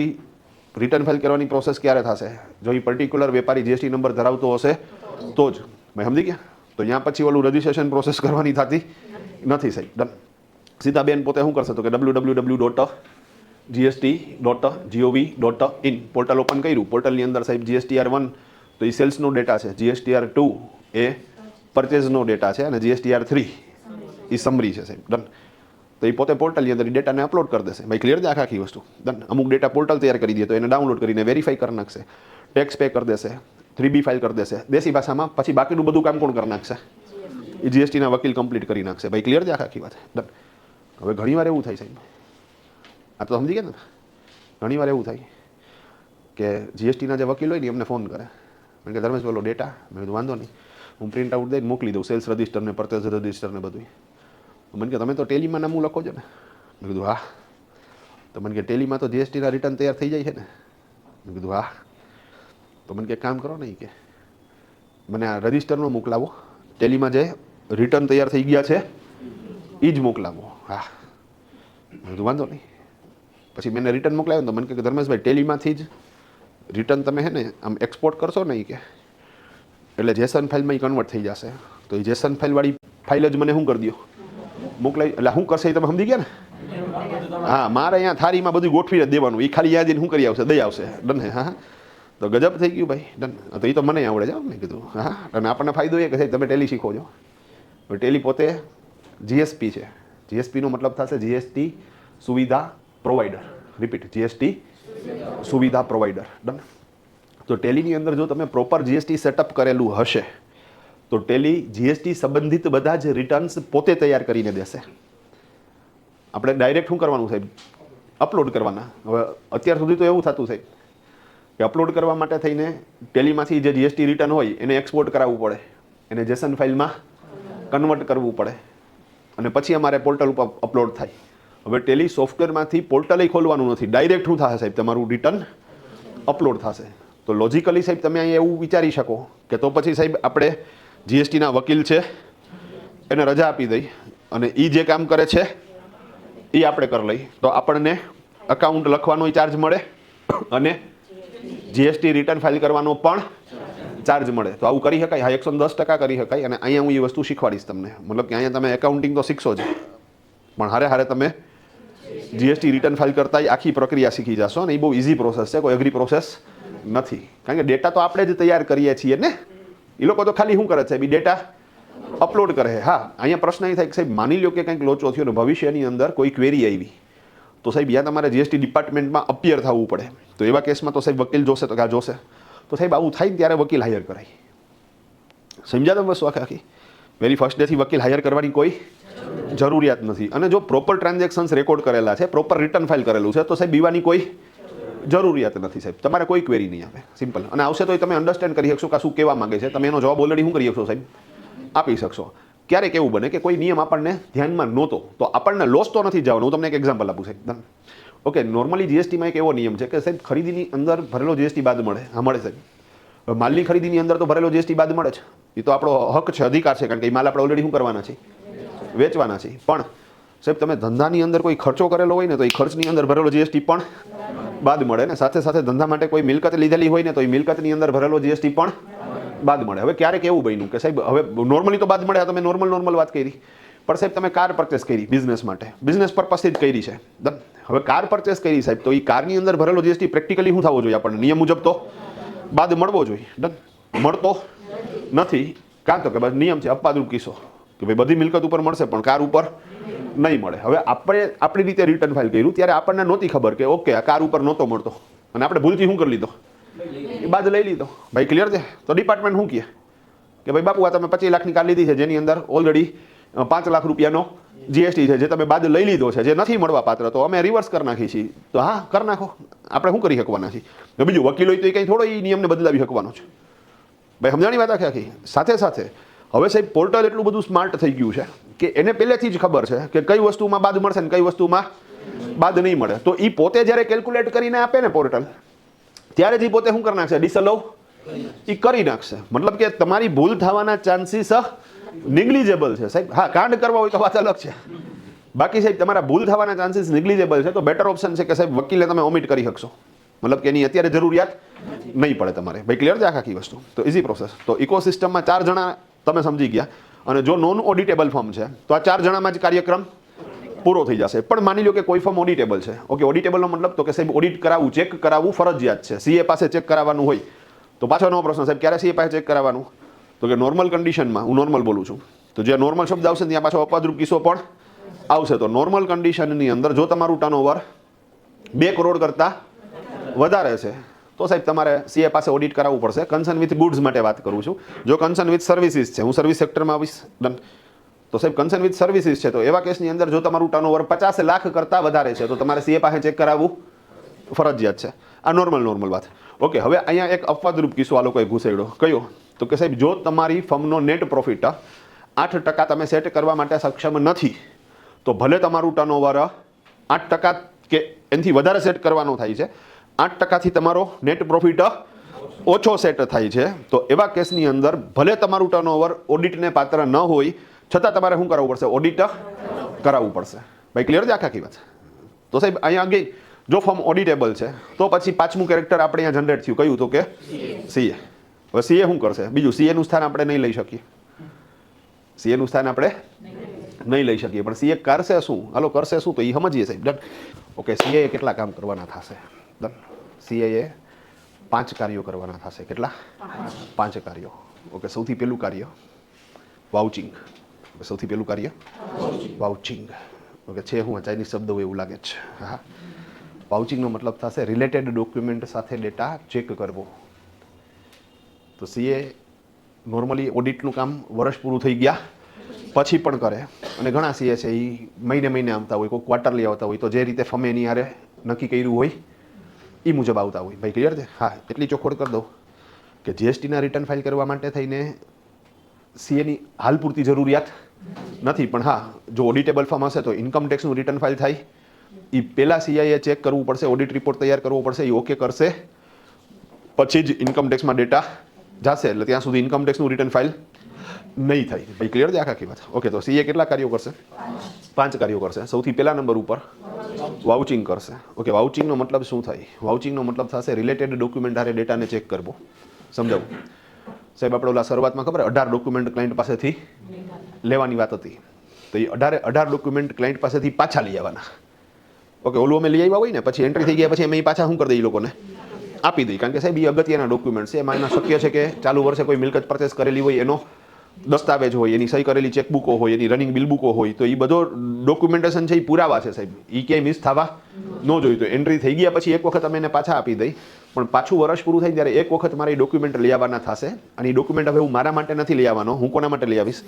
રિટર્ન ફાઇલ કરવાની પ્રોસેસ ક્યારે થશે જો એ પર્ટિક્યુલર વેપારી GST નંબર ધરાવતો હશે તો જ ભાઈ સમજી ગયા તો ત્યાં પછી ઓલું રજિસ્ટ્રેશન પ્રોસેસ કરવાની થતી નથી સાહેબ ડન સીધા બેન પોતે શું કરશે તો કે www.gst.gov.in પોર્ટલ ઓપન કર્યું પોર્ટલની અંદર સાહેબ GSTR 1 તો એ સેલ્સનો ડેટા છે GSTR 2 એ પરચેઝનો ડેટા છે અને GSTR 3 એ સમરી છે સાહેબ ડન તો એ પોતે પોર્ટલની અંદર ડેટાને અપલોડ કરી દેશે ભાઈ ક્લિયર છે આખી વસ્તુ ડન અમુક ડેટા પોર્ટલ તૈયાર કરી દે તો એને ડાઉનલોડ કરીને વેરીફાઈ કરી નાખશે ટેક્સ પે કરી દેશે 3B ફાઇલ કરી દેશે દેશી ભાષામાં પછી બાકીનું બધું કામ કોણ કરી નાખશે એ GSTના વકીલ કમ્પ્લીટ કરી નાખશે ભાઈ ક્લિયર છે આખી વાત ડન હવે ઘણીવાર એવું થાય સાહેબ આ તો સમજી ગયા ને ઘણીવાર એવું થાય કે GSTના જે વકીલ હોય ને એમને ફોન કરે કે ધર્મેશ બોલો ડેટા મેં કીધું વાંધો નહીં હું પ્રિન્ટ આઉટ દઈને મોકલી દઉં સેલ્સ રજિસ્ટરને પરચેસ રજિસ્ટરને બધું મને કે તમે તો ટેલીમાં નામું લખો છો ને મેં કીધું હા તો મને કે ટેલીમાં તો GSTના રિટર્ન તૈયાર થઈ જાય છે ને મેં કીધું હા તો મને કે કામ કરો ને કે મને આ રજિસ્ટરનો મોકલાવો ટેલીમાં જે રિટર્ન તૈયાર થઈ ગયા છે એ જ મોકલાવો હા બધું વાંધો નહીં. પછી મેં રિટર્ન મોકલાવ્યો તો મને કહે કે ધર્મેશભાઈ ટેલીમાંથી જ રિટર્ન તમે હે ને આમ એક્સપોર્ટ કરશો ને કે એટલે જેસન ફાઇલમાં કન્વર્ટ થઈ જશે. તો એ જેસન ફાઇલવાળી ફાઇલ જ મને શું કરી દો મોકલાવી. એટલે શું કરશે એ તમે સમજી ગયા ને? હા, મારે અહીંયા થાળીમાં બધું ગોઠવી જ દેવાનું. એ ખાલી યાદ શું કરી આવશે, દઈ આવશે. ડન હે? હા, તો ગજબ થઈ ગયું ભાઈ. ડન. તો એ તો મને આવડે છે. મેં કીધું હા. અને આપણને ફાયદો એ કે સાહેબ તમે ટેલી શીખો છો. ટેલી પોતે જીએસપી છે. જીએસપીનો મતલબ થશે જીએસટી સુવિધા પ્રોવાઈડર. રિપીટ, જીએસટી સુવિધા પ્રોવાઈડર. ડન. તો ટેલીની અંદર જો તમે પ્રોપર જીએસટી સેટઅપ કરેલું હશે તો ટેલી જીએસટી સંબંધિત બધા જ રિટર્ન્સ પોતે તૈયાર કરીને દેશે. આપણે ડાયરેક્ટ શું કરવાનું સાહેબ? અપલોડ કરવાના. હવે અત્યાર સુધી તો એવું થતું સાહેબ કે અપલોડ કરવા માટે થઈને ટેલીમાંથી જે જીએસટી રિટર્ન હોય એને એક્સપોર્ટ કરાવવું પડે, એને જેસન ફાઇલમાં કન્વર્ટ કરવું પડે અને પછી અમારે પોર્ટલ ઉપર અપલોડ થાય. હવે ટેલી સોફ્ટવેરમાંથી પોર્ટલે ખોલવાનું નથી, ડાયરેક્ટ શું થશે સાહેબ? તમારું રિટર્ન અપલોડ થશે. તો લોજિકલી સાહેબ તમે અહીંયા એવું વિચારી શકો કે તો પછી સાહેબ આપણે જીએસટીના વકીલ છે એને રજા આપી દઈ અને એ જે કામ કરે છે એ આપણે કરી લઈ તો આપણને અકાઉન્ટ લખવાનો ચાર્જ મળે અને જીએસટી રિટર્ન ફાઇલ કરવાનો પણ ચાર્જ મળે. તો આવું કરી શકાય? હા, 110% કરી શકાય. અને અહીંયા હું એ વસ્તુ શીખવાડીશ તમને. મતલબ કે અહીંયા તમે એકાઉન્ટિંગ તો શીખશો જ પણ હારે હારે તમે જીએસટી રિટર્ન ફાઇલ કરતા આખી પ્રક્રિયા શીખી જશો. અને એ બહુ ઇઝી પ્રોસેસ છે, કોઈ અઘરી પ્રોસેસ નથી. કારણ કે ડેટા તો આપણે જ તૈયાર કરીએ છીએ ને. એ લોકો તો ખાલી શું કરે છે? બી ડેટા અપલોડ કરે. હા, અહીંયા પ્રશ્ન એ થાય કે સાહેબ માની લો કે કંઈક લોચો થયો ને ભવિષ્યની અંદર કોઈ ક્વેરી આવી તો સાહેબ યા તમારે જીએસટી ડિપાર્ટમેન્ટમાં અપિયર થવું પડે. તો એવા કેસમાં તો સાહેબ વકીલ જોશે. તો જોશે તો સાહેબ આવું થાય ને ત્યારે વકીલ હાયર કરાય. સમજ્યા તમે વસ્તુ આખી? વેરી ફર્સ્ટ ડેથી વકીલ હાયર કરવાની કોઈ જરૂરિયાત નથી. અને જો પ્રોપર ટ્રાન્ઝેક્શન્સ રેકોર્ડ કરેલા છે, પ્રોપર રિટર્ન ફાઇલ કરેલું છે તો સાહેબ બીવાની કોઈ જરૂરિયાત નથી સાહેબ. તમારે કોઈ ક્વેરી નહીં આવે. સિમ્પલ. અને આવશે તો તમે અન્ડરસ્ટેન્ડ કરી શકશો કે શું કહેવા માંગે છે. તમે એનો જવાબ ઓલરેડી શું કરી શકશો સાહેબ? આપી શકશો. ક્યારેક એવું બને કે કોઈ નિયમ આપણને ધ્યાનમાં નહોતો તો આપણને લોસ તો નથી જવાનું. હું તમને એક એક્ઝામ્પલ આપું સાહેબ. ઓકે, નોર્મલી જીએસટીમાં એક એવો નિયમ છે કે સાહેબ ખરીદીની અંદર ભરેલો જીએસટી બાદ મળે. હા, મળે સાહેબ. માલની ખરીદીની અંદર તો ભરેલો જીએસટી બાદ મળે છે. એ તો આપણો હક છે, અધિકાર છે. કારણ કે એ માલ આપણે ઓલરેડી શું કરવાના છે? વેચવાના છે. પણ સાહેબ તમે ધંધાની અંદર કોઈ ખર્ચો કરેલો હોય ને તો એ ખર્ચની અંદર ભરેલો જીએસટી પણ બાદ મળે ને સાથે સાથે ધંધા માટે કોઈ મિલકત લીધેલી હોય ને તો એ મિલકતની અંદર ભરેલો જીએસટી પણ બાદ મળે. હવે ક્યારેક એવું બન્યું કે સાહેબ હવે નોર્મલી તો બાદ મળે. તમે નોર્મલ વાત કરી પણ સાહેબ તમે કાર પરચેસ કરી બિઝનેસ માટે, બિઝનેસ પર્પસથી જ કરી છે. હવે કાર પરચેસ કરી સાહેબ તો એ કારની અંદર ભરેલો જીએસટી પ્રેક્ટિકલી શું થવો જોઈએ? આપણને નિયમ મુજબ તો બાદ મળવો જોઈએ. ડન. મળતો નથી. કાં તો કે બસ નિયમ છે અપવાદરૂપ કિસ્સો કે ભાઈ બધી મિલકત ઉપર મળશે પણ કાર ઉપર નહીં મળે. હવે આપણે આપણી રીતે રિટર્ન ફાઇલ કર્યું ત્યારે આપણને નહોતી ખબર કે ઓકે આ કાર ઉપર નહોતો મળતો અને આપણે ભૂલથી શું કરી લીધો? એ બાદ લઈ લીધો. ભાઈ ક્લિયર છે? તો ડિપાર્ટમેન્ટ શું કહે કે ભાઈ બાપુ આ તમે 25 લાખની કાર લીધી છે જેની અંદર ઓલરેડી 5 લાખ રૂપિયાનો જીએસટી છે જે તમે બાદ લઈ લીધો છે જે નથી મળવા પાત્ર તો અમે રિવર્સ કરી નાખી છીએ. તો હા, કરી નાખો. આપણે શું કરી શકવાના છીએ? બીજું વકીલ હોય તો એ કંઈ થોડો એ નિયમને બદલાવી શકવાનો છે. ભાઈ સમજાણી વાત આખી? સાથે સાથે હવે સાહેબ પોર્ટલ એટલું બધું સ્માર્ટ થઈ ગયું છે કે એને પહેલેથી જ ખબર છે કે કઈ વસ્તુમાં બાદ મળશે ને કઈ વસ્તુમાં બાદ નહીં મળે. તો એ પોતે જ્યારે કેલ્ક્યુલેટ કરીને આપે ને પોર્ટલ ત્યારે જ એ પોતે શું કરી નાખશે? ડિસઅલાઉ એ કરી નાખશે. મતલબ કે તમારી ભૂલ થવાના ચાન્સીસ નિગ્લિજેબલ છે સાહેબ. હા, કાંડ કરવા હોય તો વાત અલગ છે. બાકી સાહેબ તમારા ભૂલ થવાના ચાન્સીસ નિગ્લિજેબલ છે. તો બેટર ઓપ્શન છે કે સાહેબ વકીલે તમે ઓમિટ કરી શકશો. મતલબ કે એની અત્યારે જરૂરિયાત નહીં પડે તમારે. ભાઈ ક્લિયર છે આખી વસ્તુ? તો ઇઝી પ્રોસેસ. તો ઇકોસિસ્ટમમાં 4 જણા તમે સમજી ગયા. અને જો નોન ઓડિટેબલ ફર્મ છે તો આ 4 જણામાં જ કાર્યક્રમ પૂરો થઈ જશે. પણ માની લો કે કોઈ ફર્મ ઓડિટેબલ છે. ઓકે, ઓડિટેબલનો મતલબ તો કે સાહેબ ઓડિટ કરાવવું, ચેક કરાવવું ફરજિયાત છે. સીએ પાસે ચેક કરાવવાનું હોય તો પાછો નવો પ્રશ્ન સાહેબ ક્યારે સીએ પાસે ચેક કરાવવાનું? તો કે નોર્મલ કન્ડિશનમાં. હું નોર્મલ બોલું છું તો જે નોર્મલ શબ્દ આવશે ત્યાં પાછો અપવાદરૂપ કિસ્સો પણ આવશે. તો નોર્મલ કન્ડિશનની અંદર જો તમારું ટર્નઓવર 2 કરોડ કરતાં વધારે છે તો સાહેબ તમારે સીએ પાસે ઓડિટ કરાવવું પડશે. કન્સર્ન વિથ ગુડ્સ માટે વાત કરું છું. જો કન્સર્ન વિથ સર્વિસીસ છે, હું સર્વિસ સેક્ટરમાં આવીશ. ડન. તો સાહેબ કન્સર્ન વિથ સર્વિસીસ છે તો એવા કેસની અંદર જો તમારું ટર્નઓવર 50 લાખ કરતાં વધારે છે તો તમારે સીએ પાસે ચેક કરાવવું ફરજિયાત છે. આ નોર્મલ વાત. ઓકે, હવે અહીંયા એક અપવાદરૂપ કિસ્સો આ લોકોએ ઘૂસેડ્યો. કયો? તો કે સાહેબ જો તમારી ફર્મનો નેટ પ્રોફિટ 8% તમે સેટ કરવા માટે સક્ષમ નથી તો ભલે તમારું ટર્નઓવર 8% કે એનાથી વધારે સેટ કરવાનો થાય છે, 8%થી તમારો નેટ પ્રોફિટ ઓછો સેટ થાય છે તો એવા કેસની અંદર ભલે તમારું ટર્નઓવર ઓડિટને પાત્ર ન હોય છતાં તમારે શું કરાવવું પડશે? ઓડિટ કરાવવું પડશે. ભાઈ ક્લિયર છે આખી વાત? તો સાહેબ અહીંયા આગળ જો ફોર્મ ઓડિટેબલ છે તો પછી પાંચમું કેરેક્ટર આપણે અહીંયા જનરેટ થયું કયું તો કે સીએ. હવે સીએ શું કરશે? બીજું સીએનું સ્થાન આપણે નહીં લઈ શકીએ. સીએનું સ્થાન આપણે નહીં લઈ શકીએ, પણ સીએ કરશે શું? હાલો કરશે શું તો એ સમજીએ સાહેબ. ડન. ઓકે, સીએ કેટલા કામ કરવાના થશે? ડન. સીએ 5 કાર્યો કરવાના થશે. કેટલા? 5 કાર્યો. ઓકે, સૌથી પહેલું કાર્ય વાઉચિંગ. સૌથી પહેલું કાર્ય વાઉચિંગ. ઓકે, છે હું ચાઇનીઝ શબ્દ હોય એવું લાગે છે. હા, વાઉચિંગનો મતલબ થશે રિલેટેડ ડોક્યુમેન્ટ સાથે ડેટા ચેક કરવો. તો સીએ નોર્મલી ઓડિટનું કામ વર્ષ પૂરું થઈ ગયા પછી પણ કરે, અને ઘણા સીએ છે એ મહિને આવતા હોય, કોઈ ક્વાર્ટરલી આવતા હોય, તો જે રીતે ફમે એની હારે નક્કી કર્યું હોય એ મુજબ આવતા હોય. ભાઈ ક્લિયર છે? હા, એટલી ચોખવટ કરી દઉં કે જીએસટીના રિટર્ન ફાઇલ કરવા માટે થઈને સીએની હાલ પૂરતી જરૂરિયાત નથી, પણ હા જો ઓડિટેબલ ફોર્મ હશે તો ઇન્કમ ટેક્સનું રિટર્ન ફાઇલ થાય એ પહેલાં સીઆઈએ ચેક કરવું પડશે, ઓડિટ રિપોર્ટ તૈયાર કરવો પડશે, એ ઓકે કરશે પછી જ ઇન્કમ ટેક્સમાં ડેટા જશે, એટલે ત્યાં સુધી ઇન્કમ ટેક્સનું રિટર્ન ફાઇલ નહીં થાય. ભાઈ ક્લિયર છે આખી વાત? ઓકે, તો સીએ કેટલા કાર્યો કરશે? 5 કાર્યો કરશે. સૌથી પહેલા નંબર ઉપર વાઉચિંગ કરશે. ઓકે, વાઉચિંગનો મતલબ શું થાય? વાઉચિંગનો મતલબ થશે રિલેટેડ ડોક્યુમેન્ટ હારે ડેટાને ચેક કરવો. સમજાવું સાહેબ? આપણે ઓલા શરૂઆતમાં ખબર 18 ડોક્યુમેન્ટ ક્લાયન્ટ પાસેથી લેવાની વાત હતી, તો એ 18 ડોક્યુમેન્ટ ક્લાયન્ટ પાસેથી પાછા લઈ આવવાના. ઓકે, ઓલું અમે લઈ આવ્યા હોય ને પછી એન્ટ્રી થઈ ગયા પછી અમે પાછા શું કરી દઈએ? એ લોકોને આપી દઈએ, કારણ કે સાહેબ એ અગત્યના ડોક્યુમેન્ટ છે. એમાં શક્ય છે કે ચાલુ વર્ષે કોઈ મિલકત પરચેસ કરેલી હોય, એનો દસ્તાવેજ હોય, એની સહી કરેલી ચેકબુકો હોય, એની રનિંગ બિલ બુકો હોય, તો એ બધો ડોક્યુમેન્ટેશન છે એ પુરાવા છે સાહેબ, એ ક્યાંય મિસ થવા ન જોઈએ. તો એન્ટ્રી થઈ ગયા પછી એક વખત અમે એને પાછા આપી દઈ, પણ પાછું વર્ષ પૂરું થાય ત્યારે એક વખત મારે એ ડોક્યુમેન્ટ લઈ આવવાના થશે, અને એ ડોક્યુમેન્ટ હવે હું મારા માટે નથી લઈ આવવાનો, હું કોના માટે લઈ આવીશ?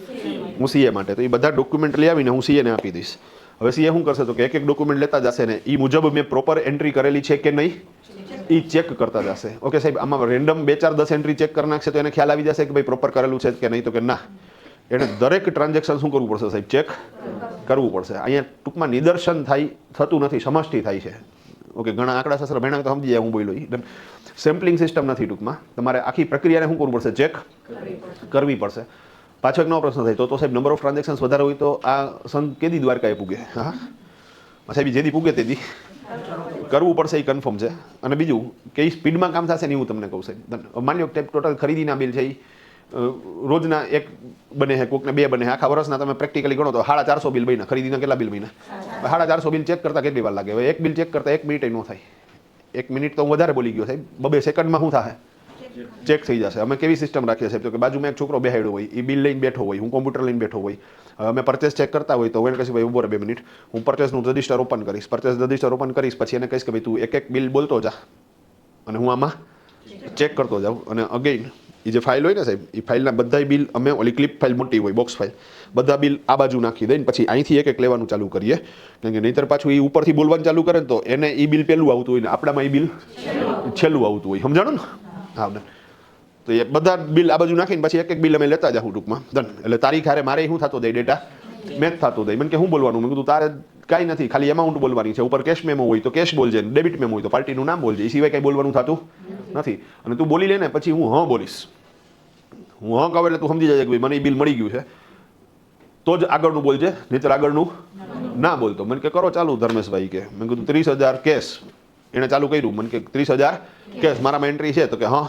હું સીએ માટે. તો એ બધા ડોક્યુમેન્ટ લઈ આવીને હું સીએને આપી દઈશ. હવે સીએ શું કરશે? તો કે એક ડોક્યુમેન્ટ લેતા જશે ને એ મુજબ મેં પ્રોપર એન્ટ્રી કરેલી છે કે નહીં એ ચેક કરતા જશે. ઓકે સાહેબ, આમાં રેન્ડમ 2 4 10 એન્ટ્રી ચેક કરી નાખશે તો એને ખ્યાલ આવી જશે કે ભાઈ પ્રોપર કરેલું છે કે નહીં, તો કે ના, એને દરેક ટ્રાન્ઝેક્શન શું કરવું પડશે સાહેબ? ચેક કરવું પડશે. અહીંયા ટૂંકમાં નિદર્શન થતું નથી, સમષ્ટિ થાય છે. ઓકે, ઘણા આંકડા શાસ્ત્ર ભણાવે તો સમજી જાય હું બોલ્યો એ. સેમ્પલિંગ સિસ્ટમ નથી. ટૂંકમાં તમારે આખી પ્રક્રિયાને શું કરવું પડશે? ચેક કરવી પડશે. પાછો એક નવો પ્રશ્ન થાય તો સાહેબ નંબર ઓફ ટ્રાન્ઝેક્શન વધારે હોય તો આ સંઘ કેદી દ્વારકાએ પૂગે? હા સાહેબ, જેદી પૂગે તેદી કરવું પડશે, એ કન્ફર્મ છે. અને બીજું કે એ સ્પીડમાં કામ થશે ને હું તમને કહું સાહેબ. માની લો ટોટલ ખરીદીના બિલ છે એ રોજના 1 બને છે, કોકને 2 બને છે, આખા વર્ષના તમે પ્રેક્ટિકલી ગણો તો 450 બિલ બન્યા. ખરીદીના કેટલા બિલ બન્યા? 450 બિલ ચેક કરતા કેટલી વાર લાગે? હવે એક બિલ ચેક કરતા 1 મિનિટ ન થાય. 1 મિનિટ તો હું વધારે બોલી ગયો સાહેબ. 2 સેકન્ડમાં શું થાય? ચેક થઈ જશે. અમે કેવી સિસ્ટમ રાખીએ સાહેબ? તો કે બાજુમાં એક છોકરો બેહાડ્યો હોય, એ બિલ લઈને બેઠો હોય, હું કોમ્પ્યુટર લઈને બેઠો હોય, અમે પરચેસ ચેક કરતા હોય તો હું એને કહીશ ભાઈ ઉભો રહે 2 મિનિટ, હું પરચેસનું રજિસ્ટર ઓપન કરીશ. પરચેસ રજિસ્ટર ઓપન કરીશ પછી એને કહીશ કે ભાઈ તું એક બિલ બોલતો જા, અને હું આમાં ચેક કરતો જાઉં. અને અગેઇન એ જે ફાઇલ હોય ને સાહેબ, એ ફાઇલના બધા બિલ અમે ઓલી ક્લિપ ફાઇલ મોટી હોય, બોક્સ ફાઇલ, બધા બિલ આ બાજુ નાખી દઈને પછી અહીંથી એક લેવાનું ચાલુ કરીએ, કારણ કે નહીંતર પાછું એ ઉપરથી બોલવાનું ચાલુ કરે ને તો એને એ બિલ પહેલું આવતું હોય ને આપણામાં એ બિલ છેલ્લું આવતું હોય. સમજાણું ને? હા, તો એ બધા બિલ આ બાજુ નાખીને પછી એક બિલ અમે લેતા જાઉં ટૂંકમાં. ડન. એટલે તારીખ હારે મારે શું થતો જાય? ડેટા મેચ થતો જાય. મને કે શું બોલવાનું? મેં કીધું તારે કાંઈ નથી, ખાલી એમાઉન્ટ બોલવાની છે. ઉપર કેશ મેમો હોય તો કેશ બોલજે, ડેબિટ મેમો હોય તો પાર્ટીનું નામ બોલજે, એ સિવાય કંઈ બોલવાનું થતું નથી. અને તું બોલી લે ને પછી હું હા બોલીશ. હું હા કહું એટલે તું સમજી જાય કે ભાઈ મને એ બિલ મળી ગયું છે, તો જ આગળનું બોલજે, નહીંતર આગળનું ના બોલતો. મને કે કરો ચાલુ ધર્મેશભાઈ કે. મેં કીધું 30,000 કેશ. એણે ચાલુ કર્યું. મને કે 30,000 કેશ મારામાં એન્ટ્રી છે? તો કે હા.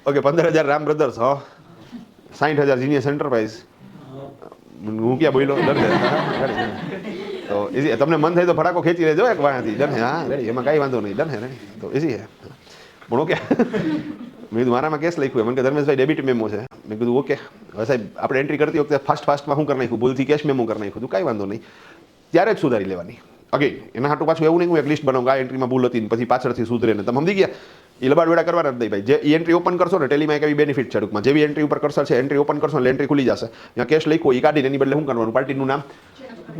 Okay, 15,000 Ram brothers. હા. 60,000 જીનિયસ એન્ટરપ્રાઇઝ. હું ક્યાં બોલ્યો? તો ઇઝી. તમને મન થાય તો ફટાકો ખેંચી લેજો એક વાણાથી. ડન હે? હા રેડી, એમાં કાંઈ વાંધો નહીં. ડન હે રેડી, તો ઇઝી હે. પણ ઓકે, મેં કીધું મારામાં કેસ લખ્યું. મને કે ધર્મેશભાઈ ડેબિટ મેમો છે. મેં કીધું ઓકે. હવે સાહેબ આપણે એન્ટ્રી કરતી વખતે ફાસ્ટમાં શું કરી નાખ્યું? ભૂલથી કેશ મેમો કરી નાખ્યું. કાંઈ વાંધો નહીં, ત્યારે જ સુધારી લેવાની. અગેન એના હાટું પાછું એવું નહીં હું એક લિસ્ટ બનાવું, આ એન્ટ્રીમાં ભૂલ હતી ને પછી પાછળથી સુધરે ને. તમે સમજી ગયા? એ લબાડવેડા કરવાના જ નહીં ભાઈ. જે એન્ટ્રી ઓપન કરશો ને ટેલીમાં એક એવી બેનિફિટ છે ટૂંકમાં, જેવી એન્ટ્રી ઉપર કરશો છે, એન્ટ્રી ઓપન કરશો એટલે એન્ટ્રી ખુલી જશે. ત્યાં કેશ લખ્યો એ કાઢીને એની બદલે શું કરવાનું? પાર્ટીનું નામ,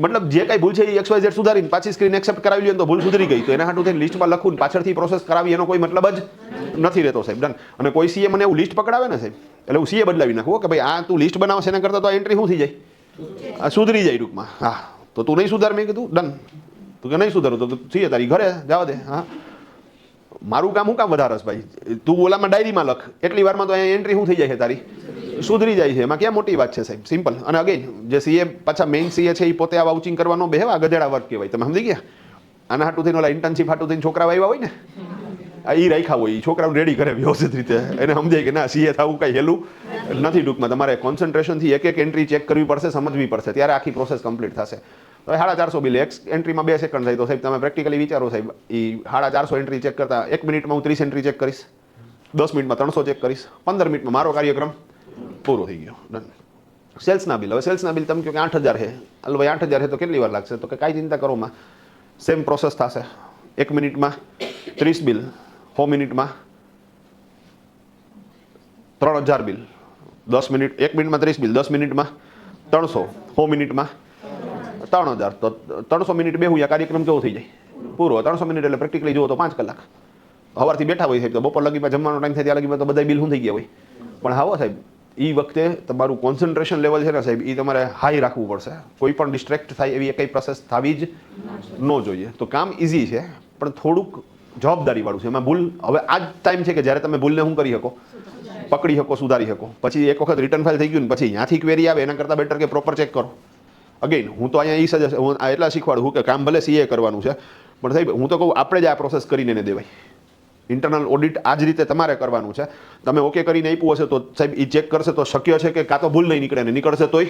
મતલબ જે કાંઈ ભૂલ છે એ XYZ સુધારીને પાછી સ્ક્રીન એક્સેપ્ટ કરાવી લ્યો તો ભૂલ સુધરી ગઈ. તો એના હાટું થઈને લિસ્ટમાં લખું પાછળથી પ્રોસેસ કરાવી એનો કોઈ મતલબ જ નથી રહેતો સાહેબ. ડન. અને કોઈ સીએ મને એવું લિસ્ટ પકડાવે ને સાહેબ, એટલે હું સીએ બદલાવી નાખું કે ભાઈ આ તું લિસ્ટ બનાવશે એના કરતાં તો એન્ટ્રી શું થઈ જાય? આ સુધરી જાય ટૂંકમાં. હા, તો તું નહીં સુધાર? મેં કીધું ડન. તું કે નહીં સુધારું તો સીએ તારી ઘરે જવા દે. હા, મારું કામ હું કામ વધારસ ભાઈ? તું ઓલામાં ડાયરીમાં લખ, એટલી વારમાં તો અહીંયા એન્ટ્રી શું થઈ જાય છે તારી? સુધરી જાય છે, એમાં ક્યાં મોટી વાત છે સાહેબ, સિમ્પલ. અને અગેન જે સીએ પાછા મેઇન સીએ છે એ પોતે આ વાઉચિંગ કરવાનો બેહવા ગધેડા વર્ક કહેવાય, તમે સમજી ગયા. આના હાટું થઈને ઓલા ઇન્ટર્નશીપ હાટું થઈને છોકરા આવ્યા હોય ને, એ રાખ્યા હોય, એ છોકરાઓને રેડી કરે વ્યવસ્થિત રીતે, એને સમજાય કે ના સીએ થવું કાંઈ હેલું નથી. ટૂંકમાં તમારે કોન્સન્ટ્રેશનથી એક એન્ટ્રી ચેક કરવી પડશે, સમજવી પડશે, ત્યારે આખી પ્રોસેસ કમ્પ્લીટ થશે. તો 450 બિલ એક એન્ટ્રીમાં 2 સેકન્ડ થાય, તો સાહેબ તમે પ્રેક્ટિકલી વિચારો સાહેબ, એ 450 એન્ટ્રી ચેક કરતા 1 મિનિટમાં હું 30 એન્ટ્રી ચેક કરીશ, 10 મિનિટમાં 300 ચેક કરીશ, 15 મિનિટમાં મારો કાર્યક્રમ પૂરો થઈ ગયો. ડન. સેલ્સના બિલ, હવે સેલ્સના બિલ તમે કહો કે 8000 છે, હાલો ભાઈ 8000 છે તો કેટલી વાર લાગશે, તો કે કાંઈ ચિંતા કરો માં, સેમ પ્રોસેસ થશે. 1 મિનિટમાં 30 બિલ, 100 મિનિટમાં 3000 બિલ, 10 મિનિટ 1 મિનિટમાં 30 બિલ, 10 મિનિટમાં 300, 100 મિનિટમાં 3000, તો 300 મિનિટ બેહું કાર્યક્રમ કેવો થઈ જાય પૂરો. 300 મિનિટ એટલે પ્રેક્ટિકલી જુઓ તો 5 કલાક. સવારથી બેઠા હોય સાહેબ, તો બપોર લગીમાં જમવાનો ટાઈમ થાય ત્યાં લગીમાં તો બધા બિલ શું થઈ ગયા હોય. પણ હા સાહેબ, એ વખતે તમારું કોન્સન્ટ્રેશન લેવલ છે ને સાહેબ, એ તમારે હાઈ રાખવું પડશે. કોઈ પણ ડિસ્ટ્રેક્ટ થાય એવી એકઈ પ્રોસેસ થવી જ ન જોઈએ. તો કામ ઇઝી છે પણ થોડુંક જવાબદારીવાળું છે. એમાં ભૂલ, હવે આ જ ટાઈમ છે કે જ્યારે તમે ભૂલને શું કરી શકો, પકડી શકો, સુધારી શકો. પછી એક વખત રિટર્ન ફાઇલ થઈ ગયું ને પછી ત્યાંથી ક્વેરી આવે એના કરતાં બેટર કે પ્રોપર ચેક કરો. અગેન હું તો અહીંયા સજેસ્ટ, હું એટલા શીખવાડું કે કામ ભલે સીએ કરવાનું છે, પણ સાહેબ હું તો કહું આપણે જ આ પ્રોસેસ કરીને એને દેવાય. ઇન્ટરનલ ઓડિટ આ જ રીતે તમારે કરવાનું છે. તમે ઓકે કરીને આપ્યું હશે તો સાહેબ એ ચેક કરશે તો શક્ય છે કે કાં તો ભૂલ નહીં નીકળે, ને નીકળશે તોય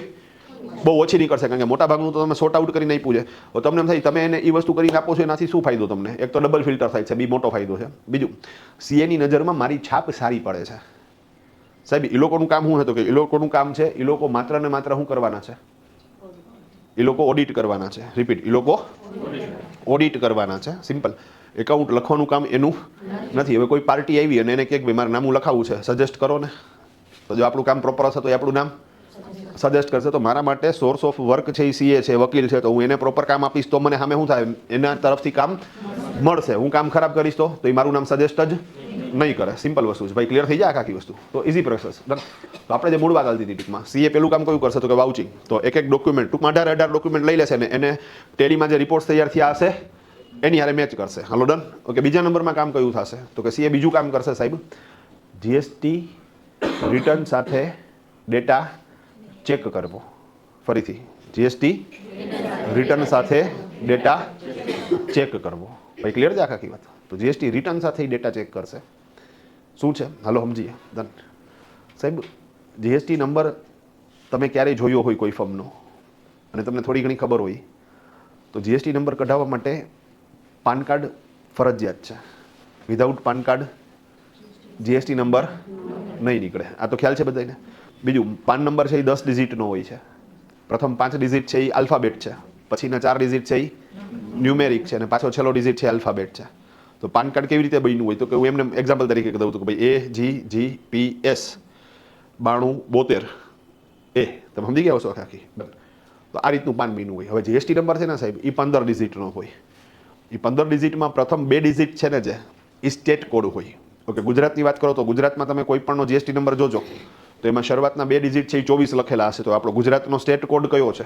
બહુ ઓછી નીકળશે, કારણ કે મોટાભાગનું તો તમે સોર્ટ આઉટ કરીને આપ્યું છે. તો તમને એમ થાય તમે એને એ વસ્તુ કરીને આપો છો, એનાથી શું ફાયદો તમને? એક તો ડબલ ફિલ્ટર થાય છે, બી મોટો ફાયદો છે. બીજું, સીએની નજરમાં મારી છાપ સારી પડે છે સાહેબ. એ લોકોનું કામ શું હતું કે એ લોકોનું કામ છે, એ લોકો માત્ર ને માત્ર શું કરવાના છે, એ લોકો ઓડિટ કરવાના છે. રિપીટ, એ લોકો ઓડિટ કરવાના છે. સિમ્પલ. એકાઉન્ટ લખવાનું કામ એનું નથી. હવે કોઈ પાર્ટી આવી અને એને કહે કે ભાઈ મારે નામું લખાવવું છે, સજેસ્ટ કરો ને, તો જો આપણું કામ પ્રોપર હશે તો એ આપણું નામ સજેસ્ટ કરશે. તો મારા માટે સોર્સ ઓફ વર્ક છે એ સીએ છે, વકીલ છે, તો હું એને પ્રોપર કામ આપીશ તો મને સામે શું થાય, એના તરફથી કામ મળશે. હું કામ ખરાબ કરીશ તો એ મારું નામ સજેસ્ટ જ નહીં કરે. સિમ્પલ વસ્તુ છે ભાઈ, ક્લિયર થઈ જાય આખી વસ્તુ. તો ઇઝી પ્રોસેસ. ડન. તો આપણે જે મૂળ વાત ચાલતી હતી ટૂંકમાં, સીએ પેલું કામ કયું કરશે તો કે વાઉચિંગ. તો એક ડોક્યુમેન્ટ ટૂંકમાં 18 ડોક્યુમેન્ટ લઈ લેશે ને એને ટેલીમાં જે રિપોર્ટ તૈયાર થયા હશે એની હારે મેચ કરશે. હાલો ડન. ઓકે, બીજા નંબરમાં કામ કયું થશે તો કે સીએ બીજું કામ કરશે સાહેબ, જીએસટી રિટર્ન સાથે ડેટા ચેક કરવો. ફરીથી, જીએસટી રિટર્ન સાથે ડેટા ચેક કરવો. ભાઈ ક્લિયર છે આખી વાત? તો જીએસટી રિટર્ન સાથે ડેટા ચેક કરશે. શું છે હાલો સમજીએ. ડન. સાહેબ જીએસટી નંબર તમે ક્યારેય જોયો હોય કોઈ ફર્મનો અને તમને થોડી ઘણી ખબર હોય તો જીએસટી નંબર કઢાવવા માટે પાન કાર્ડ ફરજિયાત છે. Without PAN card GST number નહીં નીકળે. આ તો ખ્યાલ છે બધાને. બીજું, પાન નંબર છે એ 10 ડિજિટનો હોય છે. પ્રથમ 5 ડિજિટ છે એ આલ્ફાબેટ છે, પછીના 4 ડિજિટ છે એ ન્યુમેરિક છે, અને પાછો છેલ્લો ડિજિટ છે આલ્ફાબેટ છે. તો પાન કાર્ડ કેવી રીતે બન્યું હોય તો કે હું એમને એક્ઝામ્પલ તરીકે દઉં તો કે ભાઈ AGGPS 9272 એ તમે સમજી ગયા છો આખી. તો આ રીતનું પાન બન્યું હોય. હવે જીએસટી નંબર છે ને સાહેબ એ 15 ડિજિટનો હોય. એ 15 ડિજિટમાં પ્રથમ 2 ડિજિટ છે ને જે એ સ્ટેટ કોડ હોય. ઓકે, ગુજરાતની વાત કરો તો ગુજરાતમાં તમે કોઈ પણનો જીએસટી નંબર જોજો તો એમાં શરૂઆતના 2 ડિજિટ છે એ 24 લખેલા હશે. તો આપણો ગુજરાતનો સ્ટેટ કોડ કયો છે?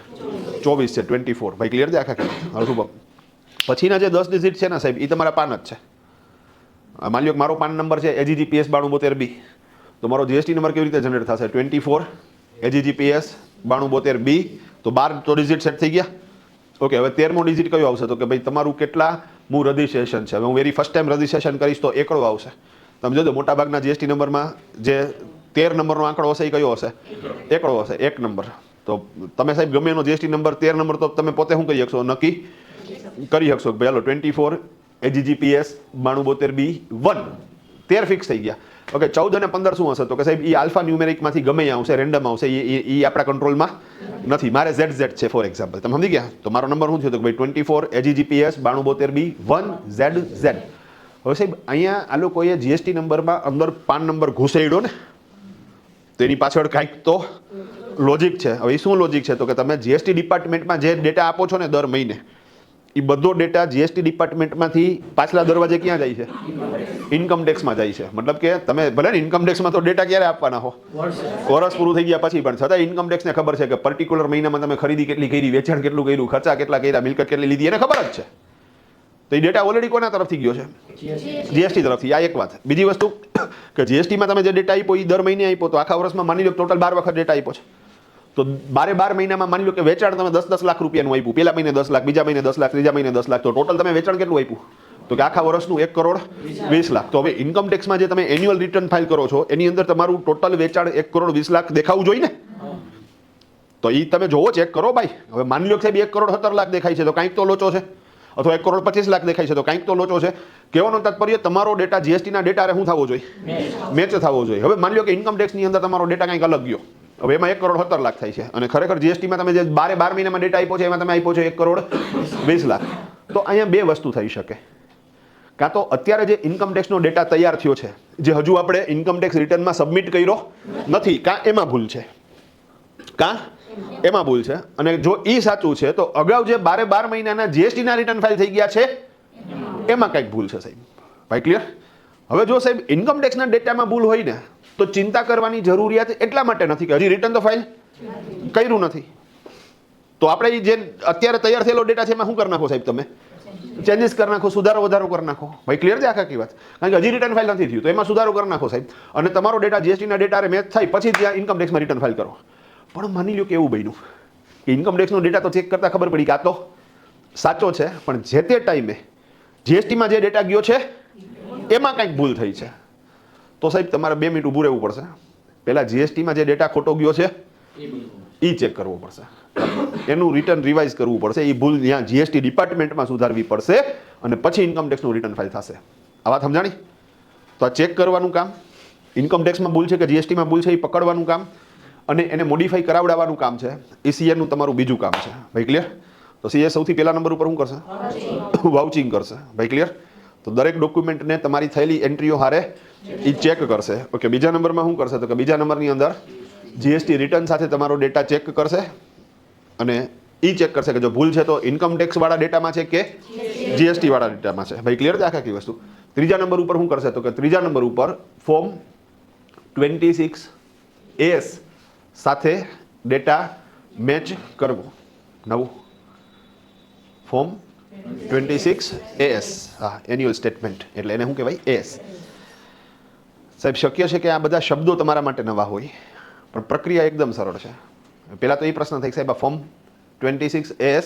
24 છે, 24. ભાઈ ક્લિયર છે આખા? હળશું. પછીના જે 10 ડિજિટ છે ને સાહેબ એ તમારા પાન જ છે. માની લો કે મારો પાન નંબર છે AGGPS 9272B, તો મારો જીએસટી નંબર કેવી રીતે જનરેટ થશે? 24 AGGPS 9272B. તો 12 તો ડિજિટ સેટ થઈ ગયા. ઓકે, હવે 13મો ડિજિટ કયો આવશે તો કે ભાઈ તમારું કેટલા હું રજિસ્ટ્રેશન છે. હવે હું વેરી ફર્સ્ટ ટાઈમ રજિસ્ટ્રેશન કરીશ તો એકડો આવશે. તમે જોજો મોટાભાગના જીએસટી નંબરમાં જે 13 નંબરનો આંકડો હશે એ કયો હશે? એકડો હશે, 1 નંબર. તો તમે સાહેબ ગમે એનો જીએસટી નંબર 13 નંબર તો તમે પોતે શું કરી શકશો? નક્કી કરી શકશો કે ભાઈ હાલો 24 AGGPS 9272B1 13 ફિક્સ થઈ ગયા. ઓકે, 14 અને 15 શું હશે તો કે સાહેબ એ આલ્ફા ન્યુમેરિકમાંથી ગમે આવશે, રેન્ડમ આવશે, એ આપણા કંટ્રોલમાં નથી. મારે ZZ છે ફોર એક્ઝામ્પલ, તમે સમજી ગયા? તો મારો નંબર શું થયો તો કે ભાઈ 24 AGGPS 9272B1ZZ. હવે સાહેબ અહીંયા આ લોકોએ જીએસટી નંબરમાં અંદર પાન નંબર ઘૂસેડ્યો ને, તો એની પાછળ કાંઈક તો લોજિક છે. હવે એ શું લોજિક છે તો કે તમે જીએસટી ડિપાર્ટમેન્ટમાં જે ડેટા આપો છો ને દર મહિને, એ બધો ડેટા જીએસટી ડિપાર્ટમેન્ટમાંથી પાછલા દરવાજે ક્યાં જાય છે? ઇન્કમ ટેક્સમાં જાય છે. મતલબ કે તમે ભલે ને ઇન્કમ ટેક્સમાં તો ડેટા ક્યારે આપવાના હો? વર્ષ પૂરું થઈ ગયા પછી, પણ છતાં ઇન્કમ ટેક્સને ખબર છે કે પર્ટિક્યુલર મહિનામાં તમે ખરીદી કેટલી કરી, વેચાણ કેટલું કર્યું, ખર્ચા કેટલા કર્યા, મિલકત કેટલી લીધી, એને ખબર જ છે. તો એ ડેટા ઓલરેડી કોના તરફથી ગયો છે? જીએસટી તરફથી. આ એક વાત. બીજી વસ્તુ કે જીએસટીમાં તમે જે ડેટા આપ્યો એ દર મહિને આપ્યો, તો આખા વર્ષમાં માની લો ટોટલ 12 વખત ડેટા આપ્યો છે, તો 12 મહિનામાં માની લો કે વેચાણ તમે 10 લાખ રૂપિયાનું આપ્યું, પહેલા મહિને 10 લાખ, બીજા મહિને 10 લાખ, ત્રીજા મહિને 10 લાખ, તો ટોટલ તમે વેચાણ કેટલું આપ્યું? તો કે આખા વર્ષનું 1,20,00,000. તો હવે ઇન્કમ ટેક્સમાં જે તમે એન્યુઅલ રિટર્ન ફાઇલ કરો છો એની અંદર તમારું ટોટલ વેચાણ 1,20,00,000 દેખાવું જોઈએ ને? તો એ તમે જોવો ચેક કરો ભાઈ. હવે માની લો કે સાહેબ 1,17,00,000 દેખાય છે તો કાંઈક તો લોચો છે, અથવા 1,25,00,000 દેખાય છે તો કાંઈક તો લોચો છે. કહેવાનો તાત્પર્ય તમારો ડેટા જીએસટીના ડેટા શું થવો જોઈએ? મેચ થવો જોઈએ. હવે માની લો કે ઇન્કમ ટેક્સની અંદર તમારો ડેટા કંઈક અલગ ગયો, હવે એમાં 1,17,00,000 થાય છે અને ખરેખર જીએસટીમાં તમે જે 12 મહિનામાં ડેટા આપ્યો છે એમાં તમે આપ્યો છે 1,20,00,000. તો અહીંયા બે વસ્તુ થઈ શકે. કાં તો અત્યારે જે ઇન્કમ ટેક્સનો ડેટા તૈયાર થયો છે, જે હજુ આપણે ઇન્કમ ટેક્સ રિટર્નમાં સબમિટ કર્યો નથી, કાં એમાં ભૂલ છે, કાં એમાં ભૂલ છે. અને જો એ સાચું છે તો અગાઉ જે 12 મહિનાના જીએસટીના રિટર્ન ફાઇલ થઈ ગયા છે એમાં કંઈક ભૂલ છે સાહેબ. ભાઈ ક્લિયર? હવે જો સાહેબ ઇન્કમ ટેક્સના ડેટામાં ભૂલ હોય ને તો ચિંતા કરવાની જરૂરિયાત એટલા માટે નથી કે હજી રિટર્ન તો ફાઇલ કર્યું નથી. તો આપણે જે અત્યારે તૈયાર થયેલો ડેટા છે એમાં શું કરી નાખો સાહેબ? તમે ચેન્જીસ કરી નાખો, સુધારો વધારો કરી નાખો. ભાઈ ક્લિયર છે આખી વાત? કારણ કે હજી રિટર્ન ફાઇલ નથી થયું તો એમાં સુધારો કરી નાખો સાહેબ, અને તમારો ડેટા જીએસટીના ડેટા મેચ થાય પછી ત્યાં ઇન્કમ ટેક્સમાં રિટર્ન ફાઇલ કરો. પણ માની લો કે એવું બન્યું કે ઇન્કમ ટેક્સનો ડેટા તો ચેક કરતાં ખબર પડી કે આ તો સાચો છે, પણ જે તે ટાઈમે જીએસટીમાં જે ડેટા ગયો છે એમાં કંઈક ભૂલ થઈ છે, તો સાહેબ તમારે 2 મિનિટ ઊભું રહેવું પડશે. પહેલાં જીએસટીમાં જે ડેટા ખોટો ગયો છે એ ચેક કરવો પડશે, એનું રિટર્ન રિવાઇઝ કરવું પડશે, એ ભૂલ ત્યાં જીએસટી ડિપાર્ટમેન્ટમાં સુધારવી પડશે અને પછી ઇન્કમ ટેક્સનું રિટર્ન ફાઇલ થશે. આ વાત સમજાણી? તો આ ચેક કરવાનું કામ, ઇન્કમ ટેક્સમાં ભૂલ છે કે જીએસટીમાં ભૂલ છે એ પકડવાનું કામ અને એને મોડિફાઈ કરાવડાવવાનું કામ છે. એ સીએનું તમારું બીજું કામ છે. ભાઈ ક્લિયર? તો સીએ સૌથી પહેલા નંબર ઉપર શું કરશે? વાઉચિંગ કરશે. ભાઈ ક્લિયર? તો દરેક ડોક્યુમેન્ટને તમારી થયેલી એન્ટ્રીઓ હારે એ ચેક કરશે. ઓકે. બીજા નંબરમાં શું કરશે? તો કે બીજા નંબરની અંદર જીએસટી રિટર્ન સાથે તમારો ડેટા ચેક કરશે અને એ ચેક કરશે કે જો ભૂલ છે તો ઇન્કમ ટેક્સ વાળા ડેટામાં છે કે જીએસટી વાળા ડેટામાં છે. ભાઈ ક્લિયર છે આખી વસ્તુ? ત્રીજા નંબર ઉપર શું કરશે? તો કે ત્રીજા નંબર ઉપર ફોર્મ 26AS સાથે ડેટા મેચ કરવો. નવું ફોર્મ 26AS, હા, એન્યુઅલ સ્ટેટમેન્ટ એટલે એને શું કહેવાય? એસ. સાહેબ શક્ય છે કે આ બધા શબ્દો તમારા માટે નવા હોય પણ પ્રક્રિયા એકદમ સરળ છે. પહેલાં તો એ પ્રશ્ન થાય સાહેબ આ ફોર્મ 26AS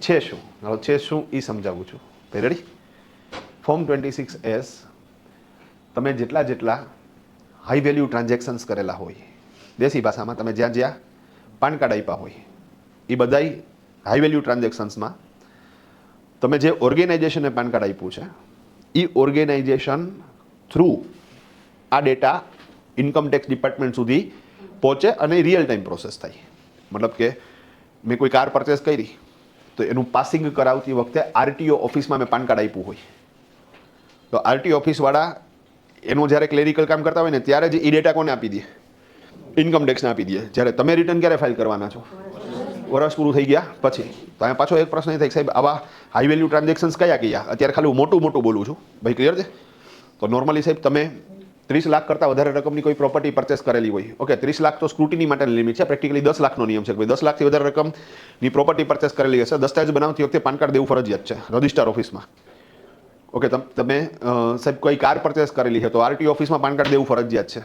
છે શું? હવે છે શું એ સમજાવું છું. ભાઈ રેડી? ફોર્મ 26AS તમે જેટલા હાઈ વેલ્યુ ટ્રાન્ઝેક્શન્સ કરેલા હોય, દેશી ભાષામાં તમે જ્યાં જ્યાં પાન કાર્ડ આપ્યા હોય એ બધાય હાઈ વેલ્યુ ટ્રાન્ઝેક્શન્સમાં તમે જે ઓર્ગેનાઇઝેશનને પાન કાર્ડ આપ્યું છે એ ઓર્ગેનાઇઝેશન થ્રુ આ ડેટા ઇન્કમ ટેક્સ ડિપાર્ટમેન્ટ સુધી પહોંચે અને રિયલ ટાઈમ પ્રોસેસ થાય. મતલબ કે મેં કોઈ કાર પરચેસ કરી તો એનું પાસિંગ કરાવતી વખતે આરટીઓ ઓફિસમાં મેં પાન કાર્ડ આપ્યું હોય તો આરટીઓ ઓફિસવાળા એનું જ્યારે ક્લેરિકલ કામ કરતા હોય ને ત્યારે જ એ ડેટા કોને આપી દે? ઇન્કમ ટેક્સને આપી દે. જ્યારે તમે રિટર્ન ક્યારે ફાઇલ કરવાના છો? વર્ષ પૂરું થઈ ગયા પછી. તો અહીંયા પાછો એક પ્રશ્ન એ થાય સાહેબ આવા હાઈ વેલ્યુ ટ્રાન્ઝેક્શન્સ કયા? અત્યારે ખાલી હું મોટું બોલું છું. ભાઈ ક્લિયર છે? તો નોર્મલી સાહેબ તમે 30 લાખ કરતાં વધારે રકમની કોઈ પ્રોપર્ટી પરચેસ કરેલી હોય, ઓકે, 30 લાખ તો સ્ક્રુટિની માટેની લિમિટ છે, પ્રેક્ટિકલી 10 લાખનો નિયમ છે કે ભાઈ 10 લાખથી વધારે રકમની પ્રોપર્ટી પરચેસ કરેલી હશે, દસ્તાવેજ બનાવતી વખતે પાન કાર્ડ દેવું ફરજિયાત છે રજિસ્ટર ઓફિસમાં. ઓકે. તમે સાહેબ કોઈ કાર પરચેસ કરેલી છે તો આરટીઓ ઓફિસમાં પાન કાર્ડ દેવું ફરજિયાત છે.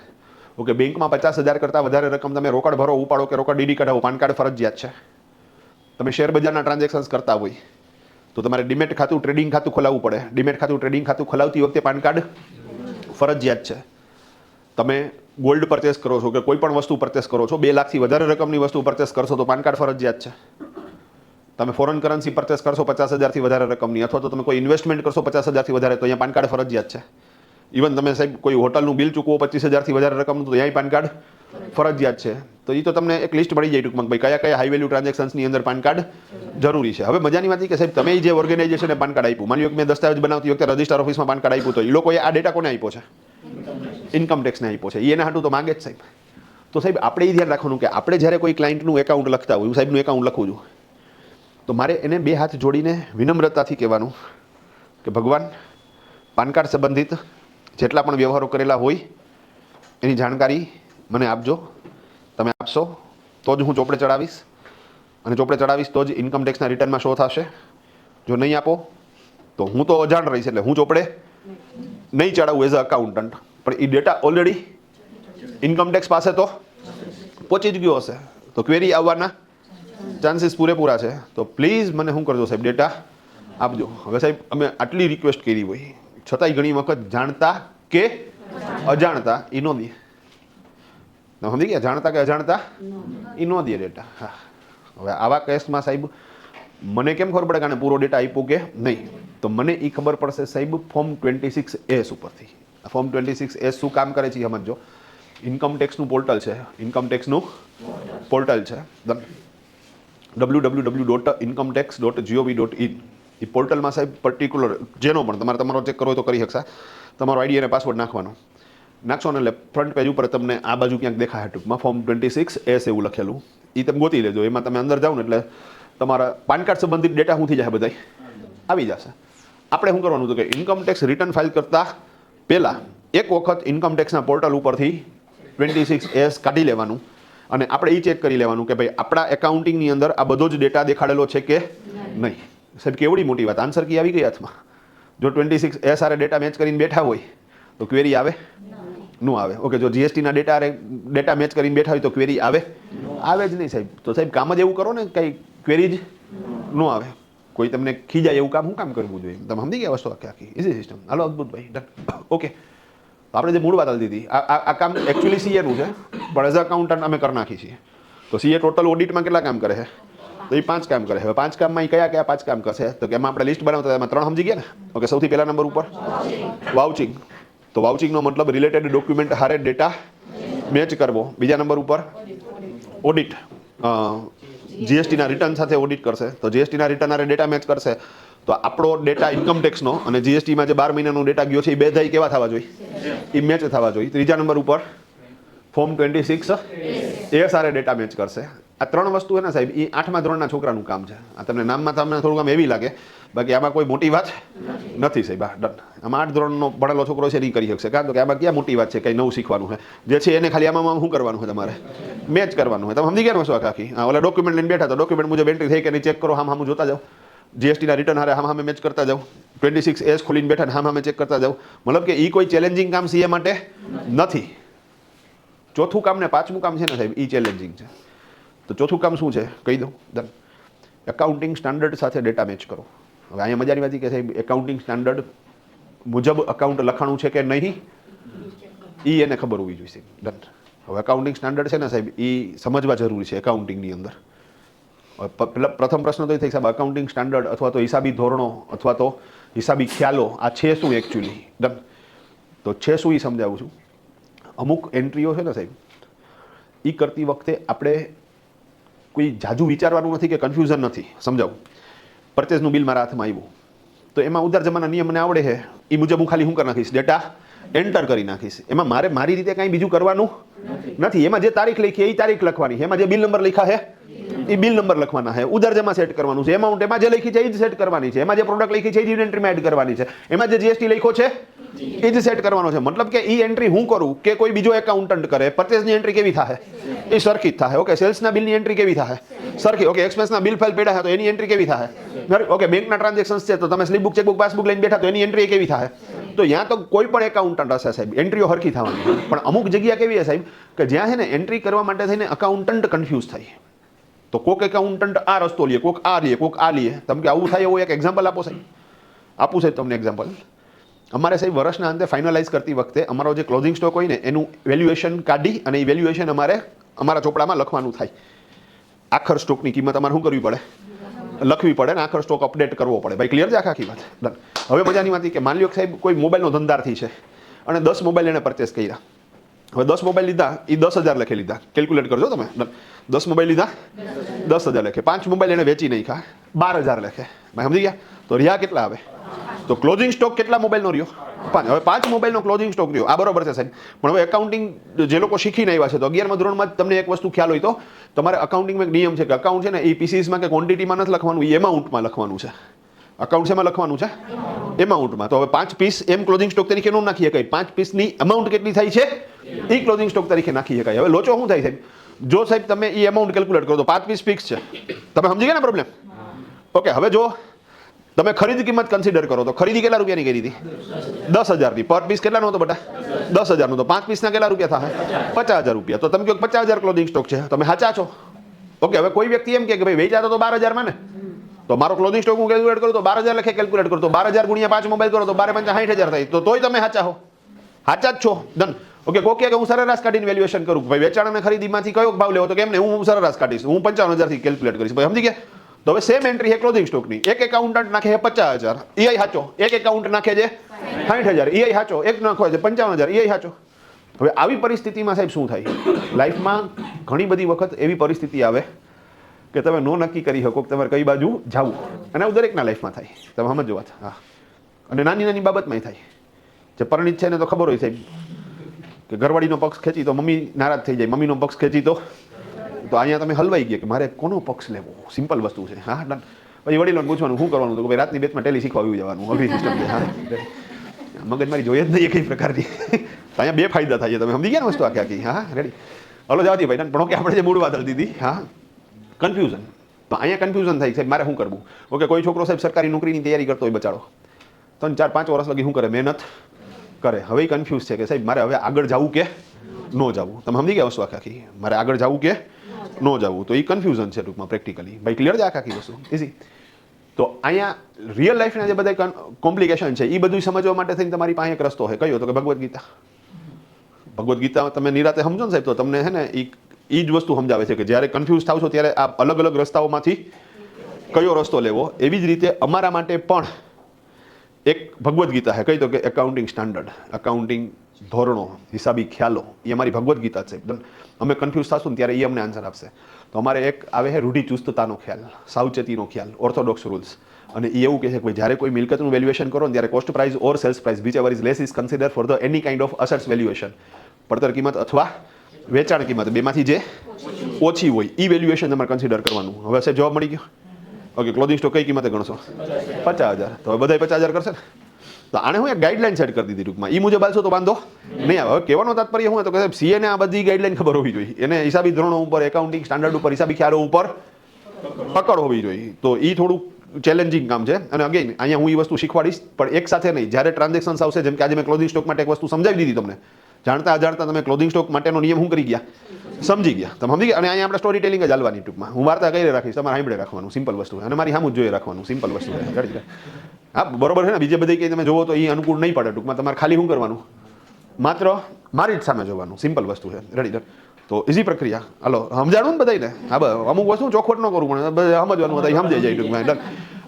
ઓકે. બેંકમાં 50,000 કરતાં વધારે રકમ તમે રોકડ ભરો, ઉપાડો કે રોકડ ડીડી કઢાવો, પાન કાર્ડ ફરજિયાત છે. તમે શેર બજારના ટ્રાન્ઝેક્શન્સ કરતા હોય તો તમારે ડીમેટ ખાતું, ટ્રેડિંગ ખાતું ખોલાવવું પડે. ડીમેટ ખાતું, ટ્રેડિંગ ખાતું ખોલાવતી વખતે પાન કાર્ડ ફરજિયાત છે. તમે ગોલ્ડ પરચેસ કરો છો કે કોઈ પણ વસ્તુ પરચેસ કરો છો, 2 લાખથી વધારે રકમની વસ્તુ પરચેસ કરશો તો પાન કાર્ડ ફરજિયાત છે. તમે ફોરેન કરન્સી પરચેસ કરશો 50,000થી વધારે રકમની, અથવા તો તમે કોઈ ઇન્વેસ્ટમેન્ટ કરશો 50,000થી વધારે, તો અહીંયા પાન કાર્ડ ફરજિયાત છે. ઇવન તમે સાહેબ કોઈ હોટલનું બિલ ચૂકવો 25,000થી વધારે રકમનું, તો અહીંયા પાન કાર્ડ ફરજિયાત છે. તો એ તો તમને એક લિસ્ટ મળી જાય ટૂંકમાં ભાઈ કયા કયા હાઈ વેલ્યુ ટ્રાન્ઝેક્શન્સની અંદર પાન કાર્ડ જરૂરી છે. હવે મજાની વાત એ કે સાહેબ તમે જે ઓર્ગેનાઇઝેશને પાન કાર્ડ આપ્યું, માની લો કે મેં દસ્તાવેજ બનાવતી વખતે રજિસ્ટર ઓફિસમાં પાન કાર્ડ આપ્યું, તો એ લોકોએ આ ડેટા કોને આપ્યો છે? ઇન્કમ ટેક્સને આપ્યો છે. એના હાટું તો માંગે જ સાહેબ. તો સાહેબ આપણે એ ધ્યાન રાખવાનું કે આપણે જ્યારે કોઈ ક્લાયન્ટનું એકાઉન્ટ લખતા હોય, હું સાહેબનું એકાઉન્ટ લખું છું, તો મારે એને 2 હાથ જોડીને વિનમ્રતાથી કહેવાનું કે ભગવાન, પાન કાર્ડ સંબંધિત જેટલા પણ વ્યવહારો કરેલા હોય એની જાણકારી મને આપજો. તમે આપશો તો જ હું ચોપડે ચડાવીશ, અને ચોપડે ચડાવીશ તો જ ઇન્કમ ટેક્સના રિટર્નમાં શો થશે. જો નહીં આપો તો હું તો અજાણ રહીશ એટલે હું ચોપડે નહીં ચડાવું એઝ અ અકાઉન્ટન્ટ, પણ એ ડેટા ઓલરેડી ઇન્કમટેક્સ પાસે તો પહોંચી જ ગયો હશે, તો ક્વેરી આવવાના ચાન્સીસ પૂરેપૂરા છે. તો પ્લીઝ મને શું કરજો સાહેબ, ડેટા આપજો. હવે સાહેબ અમે આટલી રિક્વેસ્ટ કરી હોય છતાંય ઘણી વખત જાણતા કે અજાણતા એ ન દે. સમજી ગયા? જાણતા કે અજાણતા એ ન દે ડેટા. હા, હવે આવા કેસમાં સાહેબ મને કેમ ખબર પડે કે આને પૂરો ડેટા આપ્યો કે નહીં? તો મને એ ખબર પડશે સાહેબ ફોર્મ 26S ઉપરથી. ફોર્મ 26S શું કામ કરે છે એ સમજો. ઇન્કમટેક્સનું પોર્ટલ છે, ઇન્કમટેક્સનું પોર્ટલ છે www.incometax.gov.in. એ પોર્ટલમાં સાહેબ પર્ટિક્યુલર જેનો પણ તમારો ચેક કરવો હોય તો કરી શકશા. તમારો આઈડી અને પાસવર્ડ નાખવાનો, નાખશો ને એટલે ફ્રન્ટ પેજ ઉપર તમને આ બાજુ ક્યાંક દેખાય ટૂંકમાં ફોર્મ 26S એવું લખેલું. એ તમે ગોતી લેજો. એમાં તમે અંદર જાઓ ને એટલે તમારા પાન કાર્ડ સંબંધિત ડેટા શું થઈ જાય બધા આવી જશે. આપણે શું કરવાનું હતું કે ઇન્કમટેક્સ રિટર્ન ફાઇલ કરતાં પહેલાં એક વખત ઇન્કમટેક્સના પોર્ટલ ઉપરથી 26S કાઢી લેવાનું અને આપણે એ ચેક કરી લેવાનું કે ભાઈ આપણા એકાઉન્ટિંગની અંદર આ બધો જ ડેટા દેખાડેલો છે કે નહીં. સાહેબ કેવડી મોટી વાત, આન્સર કી આવી ગઈ હાથમાં. જો 26S આરે ડેટા મેચ કરીને બેઠા હોય તો ક્વેરી આવે ન આવે. ઓકે, જો જીએસટીના ડેટા મેચ કરીને બેઠા હોય તો ક્વેરી આવે જ નહીં સાહેબ. તો સાહેબ કામ જ એવું કરો ને કંઈ ક્વેરી જ ન આવે. કોઈ તમને ખીજાય એવું કામ શું કામ કરવું જોઈએ? તમે સમજી ગયા વસ્તુ આખી ઇઝી સિસ્ટમ. હાલો અદભુતભાઈ ડન. ઓકે, તો આપણે જે મૂળ વાત હતી દીધી આ કામ એકચ્યુઅલી સીએનું છે, પણ એઝ અકાઉન્ટન્ટ અમે કરી નાખી છીએ. તો સીએ ટોટલ ઓડિટમાં કેટલા કામ કરે છે? તો એ 5 કામ કરે. હવે 5 કામમાં એ કયા 5 કામ કરશે? તો કે એમાં આપણે લિસ્ટ બનાવતા એમાં 3 સમજી ગયા ને? ઓકે, સૌથી પહેલા નંબર ઉપર વાઉચિંગ. તો વાઉચિંગનો મતલબ રિલેટેડ ડોક્યુમેન્ટ હારે ડેટા મેચ કરવો. બીજા નંબર ઉપર ઓડિટ, જીએસટીના રિટર્ન સાથે ઓડિટ કરશે. તો જીએસટીના રિટર્ન હારે ડેટા મેચ કરશે. તો આપણો ડેટા ઇન્કમટેક્સનો અને જીએસટીમાં જે 12 મહિનાનો ડેટા ગયો છે એ બે થઈ કેવા થવા જોઈએ? એ મેચ થવા જોઈએ. ત્રીજા નંબર ઉપર ફોર્મ 26S આરે ડેટા મેચ કરશે. આ 3 વસ્તુ છે ને સાહેબ એ 8મા ધોરણના છોકરાનું કામ છે. આ તમને નામમાં તમને થોડુંક આમ એવી લાગે, બાકી આમાં કોઈ મોટી વાત નથી સાહેબ. હા ડન. આમાં 8 ધોરણનો ભણેલો છોકરો છે એ કરી શકશે. કારણ કે આમાં ક્યાં મોટી વાત છે, કંઈ નવું શીખવાનું છે. જે છે એને ખાલી આમાં શું કરવાનું છે? તમારે મેચ કરવાનું છે. તમે સમજી ગયા વસ્તુ આખી. હા, ઓલા ડોક્યુમેન્ટ લઈને બેઠા તો ડોક્યુમેન્ટ મુજબ એન્ટ્રી થઈ કે નહીં ચેક કરો. હામ જોતા જાઓ. જીએસટીના રિટર્ન હારે હામે મેચ કરતા જાઓ. 26S ખોલીને બેઠા હામે ચેક કરતા જાઓ. મતલબ કે એ કોઈ ચેલેન્જિંગ કામ સીએ માટે નથી. ચોથું કામ ને 5મું કામ છે ને સાહેબ એ ચેલેન્જિંગ છે. તો ચોથું કામ શું છે કહી દઉં. ડન. એકાઉન્ટિંગ સ્ટાન્ડર્ડ સાથે ડેટા મેચ કરો. હવે અહીંયા મજાની વાત કે સાહેબ એકાઉન્ટિંગ સ્ટાન્ડર્ડ મુજબ અકાઉન્ટ લખાણું છે કે નહીં એ એને ખબર હોવી જોઈએ. ડન. હવે એકાઉન્ટિંગ સ્ટાન્ડર્ડ છે ને સાહેબ એ સમજવા જરૂરી છે એકાઉન્ટિંગની અંદર. પ્રથમ પ્રશ્ન તો એ થઈ સાહેબ અકાઉન્ટિંગ સ્ટાન્ડર્ડ અથવા તો હિસાબી ધોરણો અથવા તો હિસાબી ખ્યાલો આ છે શું એકચ્યુઅલી? ડન. તો છે શું એ સમજાવું છું. અમુક એન્ટ્રીઓ છે ને સાહેબ એ કરતી વખતે આપણે કોઈ જાજુ વિચારવાનું નથી કે કન્ફ્યુઝન નથી. સમજાવું. પરચેઝનું બિલ મારા હાથમાં આવ્યું તો એમાં ઉધાર જમાના નિયમ મને આવડે છે એ મુજબ હું ખાલી શું કરી નાખીશ? ડેટા એન્ટર કરી નાખીશ. એમાં મારે મારી રીતે કાંઈ બીજું કરવાનું નથી. એમાં જે તારીખ લખી એ તારીખ લખવાની છે, એમાં જે બિલ નંબર લખ્યા છે એ બિલ નંબર લખવાના છે, ઉધાર જમા સેટ કરવાનું છે, એમાઉન્ટ એમાં જે લખી છે એ જ સેટ કરવાની છે, એમાં જે પ્રોડક્ટ લખી છે એ જ એન્ટ્રીમાં એડ કરવાની છે, એમાં જે જીએસટી લખ્યો છે એ જ સેટ કરવાનો છે. મતલબ કે એ એન્ટ્રી હું કરું કે કોઈ બીજો એકાઉન્ટન્ટ કરે, પરચેસની એન્ટ્રી કેવી થાય? એ સરખી જ થાય. ઓકે, સેલ્સના બિલની એન્ટ્રી કેવી થાય? સરખી. ઓકે, એક્સપેન્સના બિલ ફાઇલ પડ્યા તો એની એન્ટ્રી કેવી થાય? ઓકે, બેંકના ટ્રાન્ઝેક્શન્સ છે તો તમે સ્લીપ બુક, ચેકબુક, પાસબુક લઈને બેઠા તો એની એન્ટ્રી કેવી થાય? તો ત્યાં તો કોઈ પણ એકાઉન્ટન્ટ હશે સાહેબ એન્ટ્રીઓ હરખી થવાની. પણ અમુક જગ્યા કેવી છે સાહેબ કે જ્યાં છે ને એન્ટ્રી કરવા માટે થઈને અકાઉન્ટન્ટ કન્ફ્યુઝ થાય. તો કોક એકાઉન્ટન્ટ આ રસ્તો લે, કોક આ લે, કોક આ લે. તમે કે આવું થાય એવું એક એક્ઝામ્પલ આપો સાહેબ. આપું સાહેબ તમને એક્ઝામ્પલ. અમારે સાહેબ વર્ષના અંતે ફાઇનલાઇઝ કરતી વખતે અમારો જે ક્લોઝિંગ સ્ટોક હોય ને એનું વેલ્યુએશન કાઢી અને એ વેલ્યુએશન અમારે અમારા ચોપડામાં લખવાનું થાય. આખર સ્ટોકની કિંમત અમારે શું કરવી પડે? લખવી પડે ને આખર સ્ટોક અપડેટ કરવો પડે. ભાઈ ક્લિયર છે આખી વાત? ડન. હવે મજાની વાત કે માની લો કે સાહેબ કોઈ મોબાઈલનો ધંધાર્થી છે અને 10 મોબાઈલ એને પરચેસ કર્યા. હવે 10 મોબાઈલ લીધા એ 10,000 લખી લીધા. કેલ્ક્યુલેટ કરજો તમે. 10 મોબાઈલ લીધા 10,000 લખે. 5 મોબાઈલ એને વેચી નાખ્યા 12,000 લખે. ભાઈ સમજી ગયા? તો રહ્યા કેટલા આવે? તો ક્લોઝિંગ સ્ટોક કેટલા મોબાઈલનો રહ્યો? 5. હવે 5 મોબાઈલનો ક્લોઝિંગ સ્ટોક રહ્યો. આ બરોબર છે સાહેબ. પણ હવે એકાઉન્ટિંગ જે લોકો શીખીને આવ્યા છે તો 11મા ધોરણમાં તમને એક વસ્તુ ખ્યાલ હોય તો તમારે અકાઉન્ટિંગમાં એક નિયમ છે કે અકાઉન્ટ છે ને એ પીસીસમાં કે ક્વોન્ટિટીમાં નથી લખવાનું, એ એમાઉન્ટમાં લખવાનું છે. અકાઉન્ટ શેમાં લખવાનું છે? એમાઉન્ટમાં. તો હવે 5 પીસ એમ ક્લોઝિંગ સ્ટોક તરીકે ન નાખી શકાય. 5 પીસની અમાઉન્ટ કેટલી થાય છે એ ક્લોઝિંગ સ્ટોક તરીકે નાખી શકાય. હવે લોચો શું થાય સાહેબ? જો સાહેબ તમે એ અમાઉન્ટ કેલ્ક્યુલેટ કરો તો 5 પીસ ફિક્સ છે. તમે સમજી ગયા ને પ્રોબ્લેમ? ઓકે, હવે જો તમે ખરીદ કિંમત કન્સિડર કરો તો ખરીદી કેટલા રૂપિયાની કરી હતી? 10,000ની. પર પીસ કેટલાનો હતો બેટા? 10,000નો. તો 5 પીસના કેટલા રૂપિયા થાય? 50,000 રૂપિયા. તો તમે કહો 50,000 ક્લોધિંગ સ્ટોક છે, તમે સાચા છો. ઓકે, હવે કોઈ વ્યક્તિ એમ કે ભાઈ વેચાતો તો 12,000 માં ને, તો મારો ક્લોધિંગ સ્ટોક હું કેલ્ક્યુલેટ કરું તો 12,000 લખે કેલ્ક્યુલેટ કરું તો 12,000 ગુણ્યા 5 મોબાઈલ કરો તો 12 × 5 = 60,000 થાય. તો તોય તમે સાચા હો, સાચા જ છો. ડન. ઓકે, કોક કે હું સરેરાશ કાઢીને વેલ્યુએશન કરું, ભાઈ વેચાણ અને ખરીદીમાંથી કયો ભાવ લેવો, તો કેમ ને હું સરેરાશ કાઢીશ, હું 55,000 થી કેલ્ક્યુલેટ કરીશ. ભાઈ સમજી ગયા? તો હવે સેમ એન્ટ્રી છે ક્લોધિંગ સ્ટોકની. એક એકાઉન્ટન્ટ નાખે છે 50,000, એ સાચો. એક એકાઉન્ટ નાખે છે 60,000, એ સાચો. એક નાખો છે 55,000, એ સાચો. હવે આવી પરિસ્થિતિમાં સાહેબ શું થાય? લાઈફમાં ઘણી બધી વખત એવી પરિસ્થિતિ આવે કે તમે નો નક્કી કરી શકો કે તમારે કઈ બાજુ જવું, અને આવું દરેકના લાઈફમાં થાય. તમે સમજો વાત. હા, અને નાની નાની બાબતમાં થાય. જે પરિણિત છે ને તો ખબર હોય સાહેબ કે ઘરવાળીનો પક્ષ ખેંચી તો મમ્મી નારાજ થઈ જાય, મમ્મીનો પક્ષ ખેંચી તો અહીંયા તમે હલવાઈ ગયા કે મારે કોનો પક્ષ લેવો. સિમ્પલ વસ્તુ છે. હા, ડન. પછી વડીલોને પૂછવાનું શું કરવાનું, તો ભાઈ રાતની બેચમાં ટેલી શીખવા આવી જવાનું. અભી સિસ્ટમ છે. હા, મગજ મારી જોઈએ જ નહીં કઈ પ્રકારની. અહીંયા બે ફાયદા થાય છે. તમે સમજી ગયા ને વસ્તુ આખી આખી. હા, રેડી. હલો જવાથી ભાઈ. પણ ઓકે, આપણે જે મૂળ વાત હતી હા, કન્ફ્યુઝન. તો અહીંયા કન્ફ્યુઝન થાય સાહેબ મારે શું કરવું. ઓકે, કોઈ છોકરો સાહેબ સરકારી નોકરીની તૈયારી કરતો હોય બચાડો, 3, 4, 5 વર્ષ લગી શું કરે? મહેનત કરે. હવે કન્ફ્યુઝ છે કે સાહેબ મારે હવે આગળ જવું કે ન જવું. તમે સમજી ગયા વસ્તુ આખી? મારે આગળ જવું કે ન જવું. તો એ કન્ફ્યુઝન છે ટૂંકમાં પ્રેક્ટિકલી. ભાઈ ક્લિયર છે આખી વસ્તુ? ઇઝી. તો અહીંયા રિયલ લાઈફના જે બધા કોમ્પ્લિકેશન છે એ બધું સમજવા માટે થઈને તમારી પાસે એક રસ્તો છે. કયો? તો કે ભગવદ્ ગીતા. ભગવદ્ ગીતા તમે નિરાતે સમજો ને સાહેબ તો તમને છે ને એ જ વસ્તુ સમજાવે છે કે જ્યારે કન્ફ્યુઝ થાવ છો ત્યારે આ અલગ અલગ રસ્તાઓમાંથી કયો રસ્તો લેવો. એવી જ રીતે અમારા માટે પણ એક ભગવદ્ ગીતા છે. કઈ? તો કે એકાઉન્ટિંગ સ્ટાન્ડર્ડ, એકાઉન્ટિંગ ધોરણો, હિસાબી ખ્યાલો, એ અમારી ભગવદ્ ગીતા છે. અમે કન્ફ્યુઝ થશું ને ત્યારે એ અમને આન્સર આપશે. તો અમારે એક આવે છે રૂઢિચુસ્તતાનો ખ્યાલ, સાવચેતીનો ખ્યાલ, ઓર્થોડોક્સ રૂલ્સ. અને એ એવું કહે છે કે ભાઈ જ્યારે કોઈ મિલકતનું વેલ્યુએશન કરો ને ત્યારે cost price or sales price whichever is less is consider for the any kind of assets valuation. પડતર કિંમત અથવા વેચાણ કિંમત બેમાંથી જે ઓછી હોય એ વેલ્યુએશન તમારે કન્સિડર કરવાનું. હવે સાહેબ જવાબ મળી ગયો. ઓકે, ક્લોધિંગ સ્ટોક કઈ કિંમતે ગણશો? 50,000. તો હવે બધા 50,000 કરશે ને? તો આને હું એક ગાઈડલાઈન સેટ કરી દીધી ટૂંકમાં. એ મુજબ હાલશો તો વાંધો નહીં આવે. હવે કહેવાનો તાત્પર્ય શું તો કે સાહેબ સીએ ને આ બધી ગાઈડલાઈન ખબર હોવી જોઈએ. એને હિસાબી ધોરણો ઉપર, એકાઉન્ટિંગ સ્ટાન્ડર્ડ ઉપર, હિસાબી ખ્યાલો ઉપર પકડ હોવી જોઈએ. તો એ થોડું ચેલેન્જિંગ કામ છે. અને અગેન અહીંયા હું એ વસ્તુ શીખવાડીશ પણ એક સાથે નહીં. જ્યારે ટ્રાન્ઝેક્શન્સ આવશે, જેમ કે આજે મેં ક્લોધિંગ સ્ટોક માટે એક વસ્તુ સમજાવી દીધી તમને, જાણતા અજાણતા તમે ક્લોધિંગ સ્ટોક માટેનો નિયમ શું કરી ગયા? સમજી ગયા. તમે સમજી ગયા. અને અહીંયા આપણે સ્ટોરી ટેલિંગ જ હાલવાની ટૂંકમાં. હું વાર્તા કઈ રાખીશ, તમારે સાંભળે રાખવાનું. સિમ્પલ વસ્તુ છે. અને મારી સામું જ જોઈએ રાખવાનું. સિમ્પલ વસ્તુ છે. હા, બરોબર છે ને? બીજે બધી કંઈ તમે જોવો તો એ અનુકૂળ નહીં પડે ટૂંકમાં. તમારે ખાલી શું કરવાનું? માત્ર મારી જ સામે જોવાનું. સિમ્પલ વસ્તુ છે. રેડી? તો ઇઝી પ્રક્રિયા. હલો, સમજાણું ને બધાને? હા, અમુક વસ્તુ ચોખવટ ન કરું પણ સમજવાનું બધા સમજાઈ જાય ટૂંકમાં.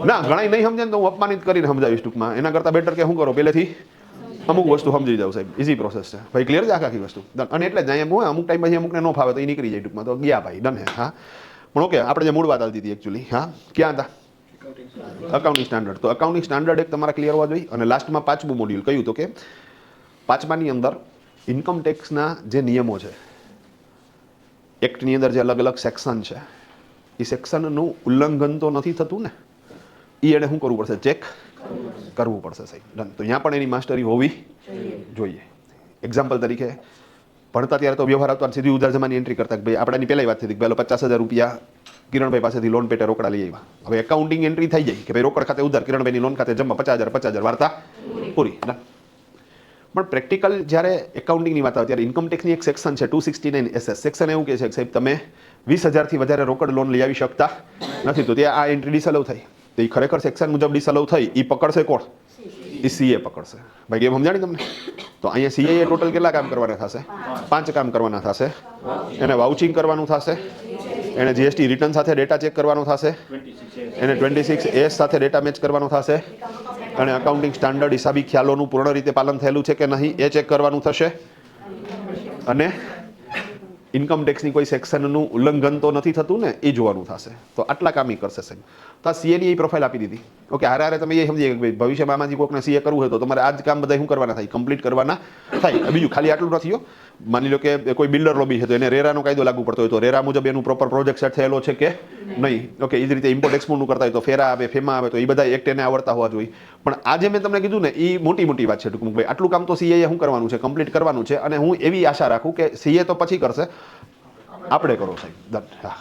ના, ઘણા નહીં સમજે ને તો હું અપમાનિત કરીને સમજાવીશ ટૂંકમાં. એના કરતાં બેટર કે શું કરો પહેલેથી અમુક વસ્તુ સમજી જાવ સાહેબ. ઇઝી પ્રોસેસ છે ભાઈ. ક્લિયર છે આખી વસ્તુ? અને એટલે જ અહીંયા હું અમુક ટાઈમ પછી અમુકને ન ફાવે તો એ નીકળી જાય ટૂંકમાં. તો ગયા ભાઈ, ડન હે. હા, પણ ઓકે, આપણે જે મૂળ વાત આવતી હતી એકચ્યુઅલી. હા, ક્યાં હતા? Accounting standard. તો અકાઉન્ટિંગ સ્ટાન્ડર્ડ એક તમારા ક્લિયર હોવા જોઈએ. અને લાસ્ટમાં 5મું મોડ્યુલ કયું? તો કે 5માની અંદર ઇન્કમ ટેક્સના જે નિયમો છે, એક્ટની અંદર જે અલગ અલગ સેક્શન છે, એ સેક્શનનું ઉલ્લંઘન તો નથી થતું ને? એ એને શું કરવું પડશે? ચેક કરવું પડશે સાહેબ. ડન. તો અહીંયા પણ એની માસ્ટરી હોવી જોઈએ. એક્ઝામ્પલ તરીકે ભણતા ત્યારે તો વ્યવહાર આવતો સીધી ઉધાર જમાની એન્ટ્રી કરતા. ભાઈ આપણાની પહેલાં વાત થઈ હતી, પહેલો 50,000 રૂપિયા કિરણભાઈ પાસેથી લોન પેટે રોકડા લઈ આવ્યા. હવે એકાઉન્ટિંગ એન્ટ્રી થઈ જાય કે ભાઈ રોકડ ખાતે ઉધાર, કિરણભાઈની લોન ખાતે જમા 50,000, વાર્તા પૂરી. પણ પ્રેક્ટિકલ જ્યારે એકાઉન્ટિંગની વાત આવે ત્યારે ઇન્કમ ટેક્સની એક સેક્શન છે 269 SS. સેક્શન એવું કહે છે કે સાહેબ તમે 20,000થી વધારે રોકડ લોન લઈ આવી શકતા નથી. તો ત્યાં આ એન્ટ્રી ડિસઅલાઉ થઈ. તો એ ખરેખર સેક્શન મુજબ ડિસઅલાઉ થઈ. એ પકડશે કોણ? એ સીએ પકડશે. ભાઈ કેમ સમજાણી તમને? તો અહીંયા સીએ ટોટલ કેટલા કામ કરવાના થશે? 5 કામ કરવાના થશે. એને વાઉચિંગ કરવાનું થશે, એને જીએસટી રિટર્ન સાથે ડેટા ચેક કરવાનો થશે, એને 26S સાથે ડેટા મેચ કરવાનો થશે, અને અકાઉન્ટિંગ સ્ટાન્ડર્ડ હિસાબી ખ્યાલોનું પૂર્ણ રીતે પાલન થયેલું છે કે નહીં એ ચેક કરવાનું થશે. અને ઇન્કમ ટેક્સની કોઈ સેક્શનનું ઉલ્લંઘન તો નથી થતું ને એ જોવાનું થશે. તો આટલા કામ એ કરશે સાહેબ. તો આ સીએની એ પ્રોફાઇલ આપી દીધી. ઓકે, હારે તમે એ સમજીએ કે ભાઈ ભવિષ્યમાં આમાંથી કોઈકને સીએ કરવું હોય તો તમારે આ જ કામ બધા શું કરવાના થાય? કમ્પ્લીટ કરવાના થાય. બીજું ખાલી આટલું નથી. માની લો કે કોઈ બિલ્ડર લોબી છે તો એને રેરાનો કાયદો લાગુ પડતો હોય તો રેરા મુજબ એનું પ્રોપર પ્રોજેક્ટ સેટ થયેલો છે કે નહીં. ઓકે, એ જ રીતે ઇમ્પોર્ટ એક્સપોર્ટનું કરતા હોય તો ફેરા આવે, ફેમા આવે, તો એ બધા એક્ટ એને આવડતા હોવા જોઈએ. પણ આજે મેં તમને કીધું ને એ મોટી વાત છે ટૂંકમાં. ભાઈ આટલું કામ તો સીએ શું કરવાનું છે? કમ્પ્લીટ કરવાનું છે. અને હું એવી આશા રાખું કે સીએ તો પછી કરશે, આપણે કરો સાહેબ. હા,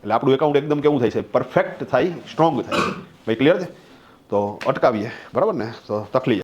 એટલે આપણું એકાઉન્ટ એકદમ કેવું થાય છે? પરફેક્ટ થાય, સ્ટ્રોંગ થાય. ભાઈ ક્લિયર છે? તો અટકાવીએ, બરાબર ને? તો તકલીફ